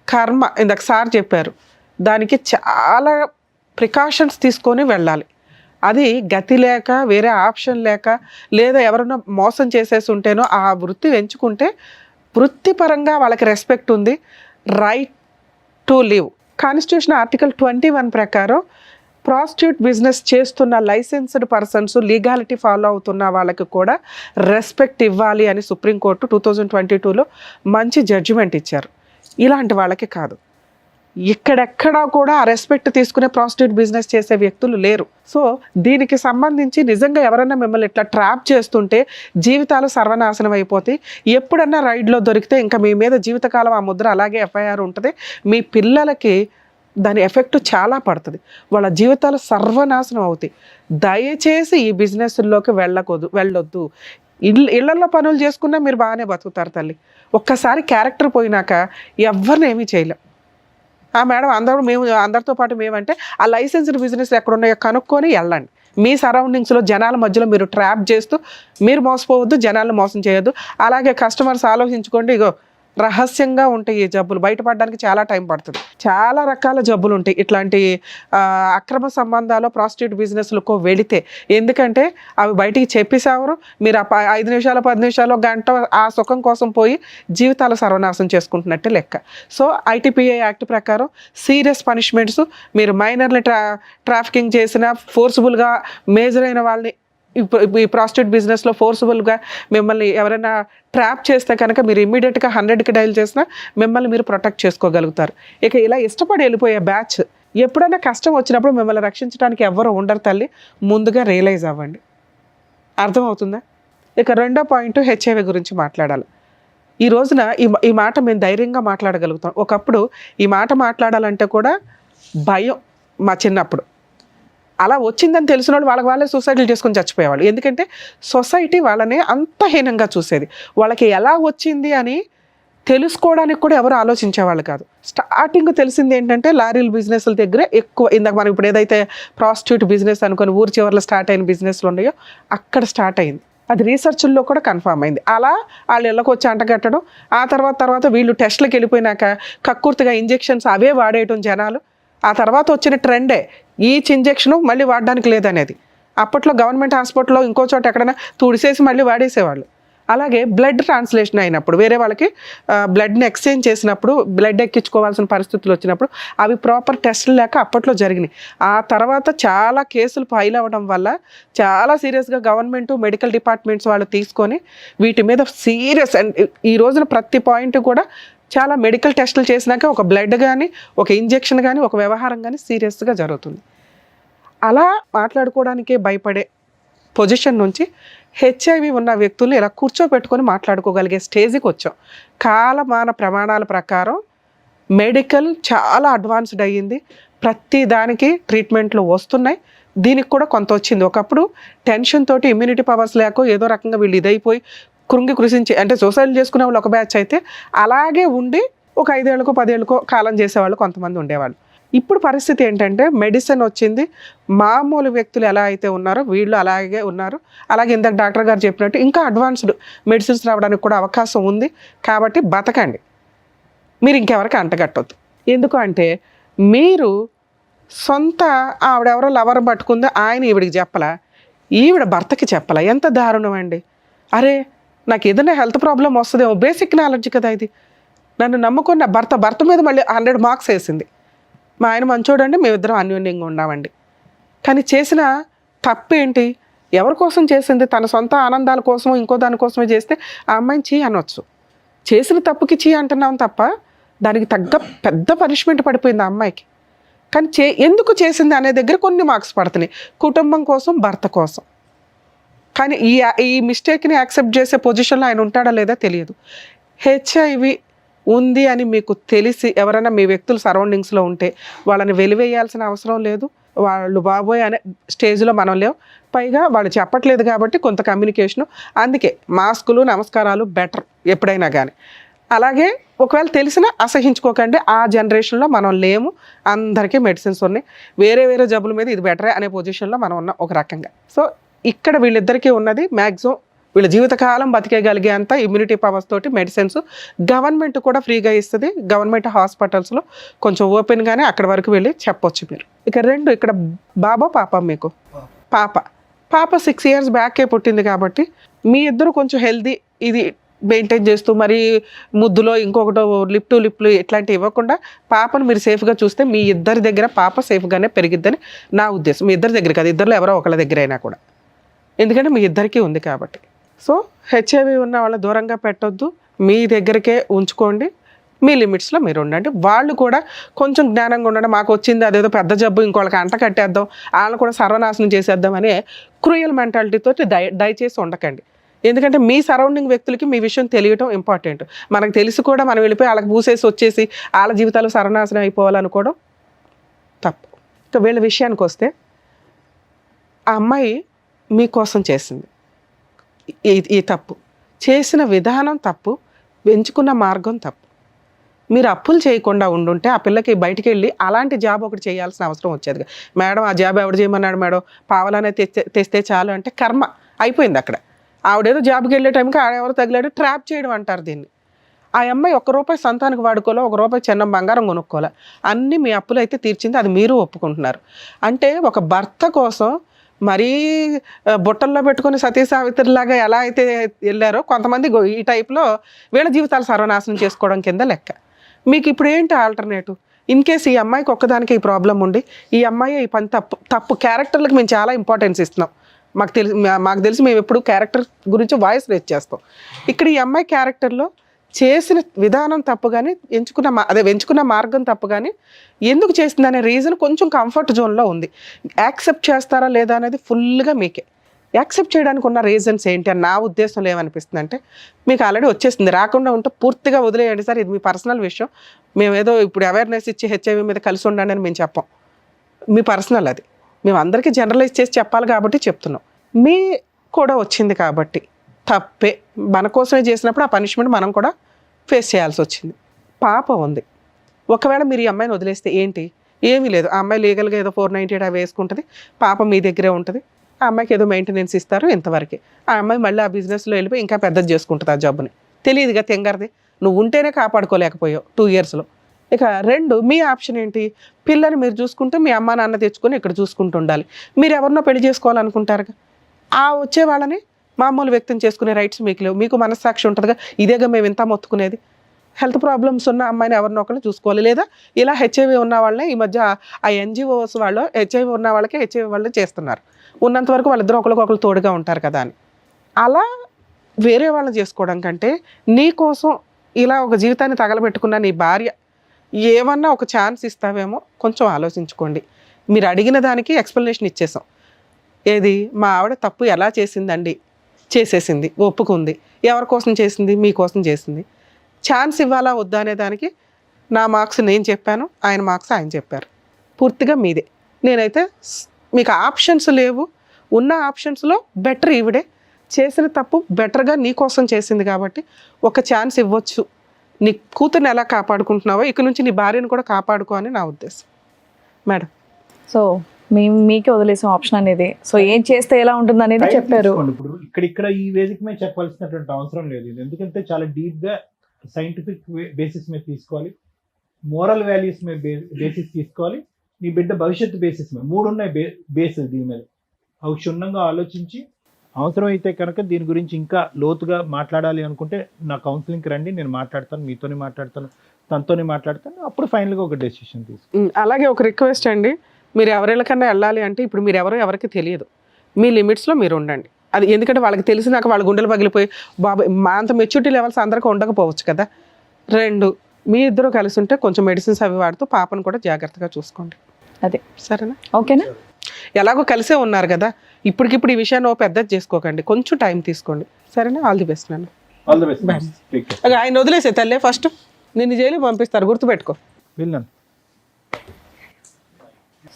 కర్మ. ఇందాక సార్ చెప్పారు, దానికి చాలా ప్రికాషన్స్ తీసుకొని వెళ్ళాలి. అది గతి లేక, వేరే ఆప్షన్ లేక, లేదా ఎవరైనా మోసం చేసేసి ఉంటేనో ఆ వృత్తి ఎంచుకుంటే వృత్తిపరంగా వాళ్ళకి రెస్పెక్ట్ ఉంది. Right to live. Constitution article 21 ప్రకారం ప్రాస్టిట్యూట్ బిజినెస్ చేస్తున్న లైసెన్స్డ్ పర్సన్స్, లీగాలిటీ ఫాలో అవుతున్న వాళ్ళకి కూడా రెస్పెక్ట్ ఇవ్వాలి అని సుప్రీంకోర్టు 2022లో మంచి జడ్జిమెంట్ ఇచ్చారు. ఇలాంటి వాళ్ళకి కాదు. ఇక్కడెక్కడా కూడా ఆ రెస్పెక్ట్ తీసుకునే ప్రాస్టిట్యూట్ బిజినెస్ చేసే వ్యక్తులు లేరు. సో దీనికి సంబంధించి నిజంగా ఎవరైనా మిమ్మల్ని ఇట్లా ట్రాప్ చేస్తుంటే జీవితాలు సర్వనాశనం అయిపోతాయి. ఎప్పుడన్నా రైడ్లో దొరికితే ఇంకా మీ మీద జీవితకాలం ఆ ముద్ర అలాగే FIR ఉంటుంది. మీ పిల్లలకి దాని ఎఫెక్ట్ చాలా పడుతుంది, వాళ్ళ జీవితాలు సర్వనాశనం అవుతాయి. దయచేసి ఈ బిజినెస్లోకి వెళ్ళొద్దు. ఇళ్లలో పనులు చేసుకున్నా మీరు బాగానే బతుకుతారు తల్లి. ఒక్కసారి క్యారెక్టర్ పోయినాక ఎవరిని ఏమీ చేయలేం. మేడం అందరితో పాటు మేమంటే ఆ లైసెన్స్డ్ బిజినెస్ ఎక్కడున్నాయో కనుక్కొని వెళ్ళండి. మీ సరౌండింగ్స్లో జనాల మధ్యలో మీరు ట్రాప్ చేస్తూ మీరు మోసపోవద్దు, జనాలను మోసం చేయొద్దు. అలాగే కస్టమర్స్ ఆలోచించుకోండి, ఇగో రహస్యంగా ఉంటాయి ఈ జబ్బులు, బయటపడడానికి చాలా టైం పడుతుంది. చాలా రకాల జబ్బులు ఉంటాయి ఇట్లాంటి అక్రమ సంబంధాలు ప్రాస్టిట్యూట్ బిజినెస్లకు వెళితే. ఎందుకంటే అవి బయటికి చెప్పేసేవారు, మీరు 5 నిమిషాలు 10 నిమిషాలు గంట ఆ సుఖం కోసం పోయి జీవితాలు సర్వనాశనం చేసుకుంటున్నట్టే లెక్క. సో ITPA యాక్ట్ ప్రకారం సీరియస్ పనిష్మెంట్స్, మీరు మైనర్ని ట్రాఫికింగ్ చేసిన, ఫోర్స్ఫుల్గా మేజర్ అయిన వాళ్ళని ఈ ప్రాస్టిట్యూట్ బిజినెస్లో ఫోర్స్ఫుల్గా మిమ్మల్ని ఎవరైనా ట్రాప్ చేస్తే కనుక మీరు ఇమ్మీడియట్గా 100కి డైల్ చేసినా మిమ్మల్ని మీరు ప్రొటెక్ట్ చేసుకోగలుగుతారు. ఇక ఇలా ఇష్టపడి వెళ్ళిపోయే బ్యాచ్, ఎప్పుడైనా కష్టం వచ్చినప్పుడు మిమ్మల్ని రక్షించడానికి ఎవరు ఉండరు తల్లి. ముందుగా రియలైజ్ అవ్వండి. అర్థమవుతుందా? ఇక 2వ పాయింట్ HIV గురించి మాట్లాడాలి. ఈ రోజున ఈ మాట మేము ధైర్యంగా మాట్లాడగలుగుతాం. ఒకప్పుడు ఈ మాట మాట్లాడాలంటే కూడా భయం. మా చిన్నప్పుడు అలా వచ్చిందని తెలిసిన వాళ్ళు వాళ్ళే సూసైడ్లు చేసుకొని చచ్చిపోయేవాళ్ళు. ఎందుకంటే సొసైటీ వాళ్ళని అంత హీనంగా చూసేది. వాళ్ళకి ఎలా వచ్చింది అని తెలుసుకోవడానికి కూడా ఎవరు ఆలోచించేవాళ్ళు కాదు. స్టార్టింగ్ తెలిసింది ఏంటంటే లారీల బిజినెస్ల దగ్గర ఎక్కువ. ఇందాక మనం ఇప్పుడు ఏదైతే ప్రాస్టిట్యూట్ బిజినెస్ అనుకుని ఊరి చివరిలో స్టార్ట్ అయిన బిజినెస్లు ఉన్నాయో అక్కడ స్టార్ట్ అయింది. అది రీసెర్చ్ల్లో కూడా కన్ఫర్మ్ అయింది. అలా వాళ్ళు ఇళ్ళకి వచ్చి అంటగట్టడం, ఆ తర్వాత వీళ్ళు టెస్ట్లకు వెళ్ళిపోయినాక కక్కుర్తిగా ఇంజెక్షన్స్ అవే వాడేయటం జనాలు. ఆ తర్వాత వచ్చిన ట్రెండే ఈచ్ ఇంజెక్షన్ మళ్ళీ వాడడానికి లేదనేది. అప్పట్లో గవర్నమెంట్ హాస్పిటల్లో ఇంకో చోట ఎక్కడైనా తుడిసేసి మళ్ళీ వాడేసేవాళ్ళు. అలాగే బ్లడ్ ట్రాన్స్లేషన్ అయినప్పుడు వేరే వాళ్ళకి బ్లడ్ని ఎక్స్చేంజ్ చేసినప్పుడు బ్లడ్ ఎక్కించుకోవాల్సిన పరిస్థితులు వచ్చినప్పుడు అవి ప్రాపర్ టెస్టులు లేక అప్పట్లో జరిగినాయి. ఆ తర్వాత చాలా కేసులు ఫైల్ అవ్వడం వల్ల చాలా సీరియస్గా గవర్నమెంట్ మెడికల్ డిపార్ట్మెంట్స్ వాళ్ళు తీసుకొని వీటి మీద సీరియస్. అండ్ ఈ రోజున ప్రతి పాయింట్ కూడా చాలా మెడికల్ టెస్టులు చేసినాక ఒక బ్లడ్ కానీ ఒక ఇంజెక్షన్ కానీ ఒక వ్యవహారం కానీ సీరియస్గా జరుగుతుంది. అలా మాట్లాడుకోవడానికే భయపడే పొజిషన్ నుంచి హెచ్ఐవి ఉన్న వ్యక్తుల్ని ఇలా కూర్చోబెట్టుకొని మాట్లాడుకోగలిగే స్టేజ్కి వచ్చాం. కాలమాన ప్రమాణాల ప్రకారం మెడికల్ చాలా అడ్వాన్స్డ్ అయ్యింది. ప్రతి దానికి ట్రీట్మెంట్లు వస్తున్నాయి. దీనికి కూడా కొంత వచ్చింది. ఒకప్పుడు టెన్షన్ తోటి ఇమ్యూనిటీ పవర్స్ లేక ఏదో రకంగా వీళ్ళు ఇదైపోయి కృషించి అంటే సూసైడ్ చేసుకునే వాళ్ళు ఒక బ్యాచ్ అయితే అలాగే ఉండి ఒక 5 ఏళ్ళకో 10 ఏళ్ళకో కాలం చేసేవాళ్ళు కొంతమంది ఉండేవాళ్ళు. ఇప్పుడు పరిస్థితి ఏంటంటే మెడిసిన్ వచ్చింది. మామూలు వ్యక్తులు ఎలా అయితే ఉన్నారో వీళ్ళు అలాగే ఉన్నారు. అలాగే ఇందాక డాక్టర్ గారు చెప్పినట్టు ఇంకా అడ్వాన్స్డ్ మెడిసిన్స్ రావడానికి కూడా అవకాశం ఉంది. కాబట్టి బతకండి, మీరు ఇంకెవరికి అంటగట్టొద్దు. ఎందుకు అంటే మీరు సొంత ఆవిడెవరో లవర్ పట్టుకుందో ఆయన ఈవిడికి చెప్పలా, ఈవిడ భర్తకి చెప్పలా. ఎంత దారుణం అండి. అరే నాకు ఏదైనా హెల్త్ ప్రాబ్లం వస్తుందేమో, బేసిక్ నాలెడ్జ్ కదా ఇది. నన్ను నమ్ముకున్న భర్త మీద మళ్ళీ 100 మార్క్స్ వేసింది. మా ఆయన మంచోడండి, మేమిద్దరం అన్యోన్యంగా ఉన్నామండి. కానీ చేసిన తప్పేంటి? ఎవరి కోసం చేసింది? తన సొంత ఆనందాల కోసం ఇంకో దానికోసమే చేస్తే ఆ అమ్మాయిని చీ అనొచ్చు. చేసిన తప్పుకి చీ అంటున్నాం తప్ప దానికి తగ్గ పెద్ద పనిష్మెంట్ పడిపోయింది ఆ అమ్మాయికి. కానీ ఎందుకు చేసింది అనే దగ్గర కొన్ని మార్క్స్ పడుతున్నాయి, కుటుంబం కోసం, భర్త కోసం. కానీ ఈ మిస్టేక్ని యాక్సెప్ట్ చేసే పొజిషన్లో ఆయన ఉంటాడా లేదా తెలియదు. హెచ్ఐవి ఉంది అని మీకు తెలిసి ఎవరైనా మీ వ్యక్తులు సరౌండింగ్స్లో ఉంటే వాళ్ళని వెలివేయాల్సిన అవసరం లేదు. వాళ్ళు బాబోయ్ అనే స్టేజ్లో మనం లేవు. పైగా వాళ్ళు చెప్పట్లేదు కాబట్టి కొంత కమ్యూనికేషను. అందుకే మాస్కులు, నమస్కారాలు బెటర్ ఎప్పుడైనా కానీ. అలాగే ఒకవేళ తెలిసినా అసహించుకోకండి. ఆ జనరేషన్లో మనం లేము. అందరికీ మెడిసిన్స్ ఉన్నాయి. వేరే జబ్బుల మీద ఇది బెటరే అనే పొజిషన్లో మనం ఉన్నాం ఒక రకంగా. సో ఇక్కడ వీళ్ళిద్దరికీ ఉన్నది మ్యాక్సిమం వీళ్ళ జీవితకాలం బతికేయగలిగే అంత ఇమ్యూనిటీ పవర్స్ తోటి మెడిసిన్స్ గవర్నమెంట్ కూడా ఫ్రీగా ఇస్తుంది. గవర్నమెంట్ హాస్పిటల్స్లో కొంచెం ఓపెన్గానే అక్కడి వరకు వెళ్ళి చెప్పొచ్చు మీరు. ఇక్కడ బాబా పాప మీకు పాప 6 years బ్యాకే పుట్టింది కాబట్టి మీ ఇద్దరు కొంచెం హెల్దీ ఇది మెయింటైన్ చేస్తూ మరి ముద్దులో ఇంకొకటో లిప్లు ఇట్లాంటివి ఇవ్వకుండా పాపను మీరు సేఫ్గా చూస్తే మీ ఇద్దరి దగ్గర పాప సేఫ్గానే పెరిగిద్దని నా ఉద్దేశం. మీ ఇద్దరి దగ్గర కాదు, ఇద్దరిలో ఎవరో ఒకళ్ళ దగ్గర అయినా కూడా, ఎందుకంటే మీ ఇద్దరికీ ఉంది కాబట్టి. సో హెచ్ఐవి ఉన్న వాళ్ళ దూరంగా పెట్టొద్దు, మీ దగ్గరికే ఉంచుకోండి. మీ లిమిట్స్లో మీరు ఉండండి. వాళ్ళు కూడా కొంచెం జ్ఞానంగా ఉండండి. మాకు వచ్చింది అదేదో పెద్ద జబ్బు ఇంకోళ్ళకి అంట కట్టేద్దాం, వాళ్ళని కూడా సర్వనాశనం చేసేద్దాం అనే క్రూయల్ మెంటాలిటీతో దయచేసి ఉండకండి. ఎందుకంటే మీ సరౌండింగ్ వ్యక్తులకి మీ విషయం తెలియటం ఇంపార్టెంట్. మనకు తెలిసి కూడా మనం వెళ్ళిపోయి వాళ్ళకి పూసేసి వచ్చేసి వాళ్ళ జీవితాలు సర్వనాశనం అయిపోవాలనుకోవడం తప్పు. ఇంకా వీళ్ళ విషయానికి వస్తే ఆ అమ్మాయి మీకోసం చేసింది. ఈ తప్పు చేసిన విధానం తప్పు, ఎంచుకున్న మార్గం తప్పు. మీరు అప్పులు చేయకుండా ఉండుంటే ఆ పిల్లకి బయటికి వెళ్ళి అలాంటి జాబ్ ఒకటి చేయాల్సిన అవసరం వచ్చేది. మేడం ఆ జాబ్ ఎవడు చేయమన్నాడు మేడం, పావలానే తెస్తే చాలు అంటే కర్మ అయిపోయింది అక్కడ. ఆవిడేదో జాబ్కి వెళ్ళే టైంకి ఆడెవరు తగిలాడు, ట్రాప్ చేయడం అంటారు దీన్ని. ఆ అమ్మాయి ₹1 సంతానికి వాడుకోలే, ₹1 చిన్న బంగారం కొనుక్కోలే, అన్నీ మీ అప్పులు అయితే తీర్చింది. అది మీరు ఒప్పుకుంటున్నారు. అంటే ఒక భర్త కోసం మరీ బుట్టల్లో పెట్టుకుని సతీ సావిత్రిలాగా ఎలా అయితే వెళ్ళారో కొంతమంది ఈ టైప్లో వీళ్ళ జీవితాలు సర్వనాశనం చేసుకోవడం కింద లెక్క. మీకు ఇప్పుడు ఏంటి ఆల్టర్నేటివ్? ఇన్ కేస్ ఈ అమ్మాయికి ఒక్కదానికి ఈ ప్రాబ్లం ఉండి ఈ అమ్మాయి ఈ పని తప్పు క్యారెక్టర్లకు మేము చాలా ఇంపార్టెన్స్ ఇస్తున్నాం. మాకు తెలిసి మేము ఎప్పుడు క్యారెక్టర్ గురించి వాయిస్ రేజ్ చేస్తాం. ఇక్కడ ఈ అమ్మాయి క్యారెక్టర్లో చేసిన విధానం తప్పు కానీ ఎంచుకున్న మార్గం తప్పు కానీ ఎందుకు చేసింది అనే రీజన్ కొంచెం కంఫర్ట్ జోన్లో ఉంది. యాక్సెప్ట్ చేస్తారా లేదా అనేది ఫుల్గా మీకే. యాక్సెప్ట్ చేయడానికి ఉన్న రీజన్స్ ఏంటి అని నా ఉద్దేశంలో ఏమనిపిస్తుంది అంటే, మీకు ఆల్రెడీ వచ్చేసింది, రాకుండా ఉంటే పూర్తిగా వదిలేయండి సార్, ఇది మీ పర్సనల్ విషయం, మేము ఏదో ఇప్పుడు అవేర్నెస్ ఇచ్చి హెచ్ఐవి మీద కలిసి ఉండండి అని మేము చెప్పాం, మీ పర్సనల్ అది, మేము అందరికీ జనరలైజ్ చేసి చెప్పాలి కాబట్టి చెప్తున్నాం. మీ కూడా వచ్చింది కాబట్టి తప్పే, మన కోసమే చేసినప్పుడు ఆ పనిష్మెంట్ మనం కూడా ఫేస్ చేయాల్సి వచ్చింది. పాప ఉంది, ఒకవేళ మీరు ఈ అమ్మాయిని వదిలేస్తే ఏంటి, ఏమీ లేదు, ఆ అమ్మాయి లీగల్గా ఏదో 498 అవి వేసుకుంటుంది, పాప మీ దగ్గరే ఉంటుంది, ఆ అమ్మాయికి ఏదో మెయింటెనెన్స్ ఇస్తారు ఇంతవరకే, ఆ అమ్మాయి మళ్ళీ ఆ బిజినెస్లో వెళ్ళిపోయి ఇంకా పెద్దది చేసుకుంటుంది ఆ జబ్బుని, తెలియదుగా తెంగరది, నువ్వు ఉంటేనే కాపాడుకోలేకపోయావు 2 yearsలో. ఇక 2, మీ ఆప్షన్ ఏంటి, పిల్లని మీరు చూసుకుంటే మీ అమ్మ నాన్న తెచ్చుకొని ఇక్కడ చూసుకుంటూ ఉండాలి, మీరు ఎవరినో పెళ్లి చేసుకోవాలనుకుంటారుగా, ఆ వచ్చే వాళ్ళని మామూలు వ్యక్తం చేసుకునే రైట్స్ మీకు లేవు, మీకు మనస్సాక్షి ఉంటుందిగా, ఇదేగా మేము ఇంత మొత్తుకునేది, హెల్త్ ప్రాబ్లమ్స్ ఉన్న అమ్మాయిని ఎవరినో ఒకరిని చూసుకోవాలి, లేదా ఇలా హెచ్ఐవి ఉన్న వాళ్ళని ఈ మధ్య ఆ NGOs వాళ్ళు హెచ్ఐవి ఉన్న వాళ్ళకి హెచ్ఐవి వాళ్ళని చేస్తున్నారు, ఉన్నంత వరకు వాళ్ళిద్దరూ ఒకరికొకరు తోడుగా ఉంటారు కదా అని. అలా వేరే వాళ్ళని చేసుకోవడం కంటే నీ కోసం ఇలా ఒక జీవితాన్ని తగలబెట్టుకున్న నీ భార్య ఏమన్నా ఒక ఛాన్స్ ఇస్తావేమో కొంచెం ఆలోచించుకోండి. మీరు అడిగిన దానికి ఎక్స్ప్లెనేషన్ ఇచ్చేసాం, ఏది మా ఆవిడ తప్పు ఎలా చేసిందండి, చేసేసింది, ఒప్పుకుంది, ఎవరి కోసం చేసింది, మీకోసం చేసింది, ఛాన్స్ ఇవ్వాలా వద్దా అనే దానికి నా మార్క్స్ నేను చెప్పాను, ఆయన మార్క్స్ ఆయన చెప్పారు, పూర్తిగా మీదే. నేనైతే మీకు ఆప్షన్స్ లేవు, ఉన్న ఆప్షన్స్లో బెటర్ ఈవిడే, చేసిన తప్పు బెటర్గా నీ కోసం చేసింది కాబట్టి ఒక ఛాన్స్ ఇవ్వచ్చు, నీ కూతుర్ని ఎలా కాపాడుకుంటున్నావో ఇక నుంచి నీ భార్యను కూడా కాపాడుకో అని నా ఉద్దేశం మేడం. సో మీకే వదిలేసాం ఆప్షన్ అనేది, సో ఏం చేస్తే ఎలా ఉంటుంది అనేది చెప్పారు. ఇప్పుడు ఇక్కడ ఈ వేదిక మీద చెప్పాల్సినటువంటి అవసరం లేదు ఇది, ఎందుకంటే చాలా డీప్ గా సైంటిఫిక్ బేసిస్ మీద తీసుకోవాలి, మోరల్ వాల్యూస్ మీద బేసిస్ తీసుకోవాలి, నీ బిడ్డ భవిష్యత్తు బేసిస్ మీద, 3 ఉన్నాయి బేసిస్ దీని మీద, అవి క్షుణ్ణంగా ఆలోచించి అవసరం అయితే కనుక దీని గురించి ఇంకా లోతుగా మాట్లాడాలి అనుకుంటే నా కౌన్సిలింగ్కి రండి, నేను మాట్లాడతాను, మీతోనే మాట్లాడతాను, తనతోనే మాట్లాడతాను, అప్పుడు ఫైనల్గా ఒక డెసిషన్ తీసుకుంటాను. అలాగే ఒక రిక్వెస్ట్ అండి, మీరు ఎవరికన్నా వెళ్ళాలి అంటే ఇప్పుడు మీరు ఎవరికి తెలియదు, మీ లిమిట్స్లో మీరు ఉండండి, అది ఎందుకంటే వాళ్ళకి తెలిసినాక వాళ్ళ గుండెలు పగిలిపోయి బాబాయ్ మా అంత మెచ్యూరిటీ లెవెల్స్ అందరికీ ఉండకపోవచ్చు కదా. 2, మీ ఇద్దరు కలిసి ఉంటే కొంచెం మెడిసిన్స్ అవి వాడుతూ పాపను కూడా జాగ్రత్తగా చూసుకోండి, అదే సరేనా? ఓకేనా? ఎలాగో కలిసే ఉన్నారు కదా, ఇప్పటికిప్పుడు ఈ విషయాన్ని పెద్దది చేసుకోకండి, కొంచెం టైం తీసుకోండి, సరేనా? ఆల్ ది బెస్ట్ నాన్న. All the best. ఆయన వదిలేసే తల్లే, ఫస్ట్ నిన్ను జైలు పంపిస్తారు, గుర్తుపెట్టుకో. విన్నాను.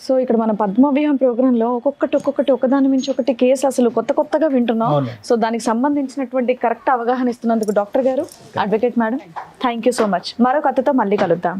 సో ఇక్కడ మన పద్మవ్యూహం ప్రోగ్రాంలో ఒక్కొక్కటి ఒకదాని మించి ఒకటి కేసు అసలు కొత్తగా వింటున్నాం. సో దానికి సంబంధించినటువంటి కరెక్ట్ అవగాహన ఇస్తున్నందుకు డాక్టర్ గారు, advocate madam, thank you so much. మరో కథతో మళ్ళీ కలుద్దాం.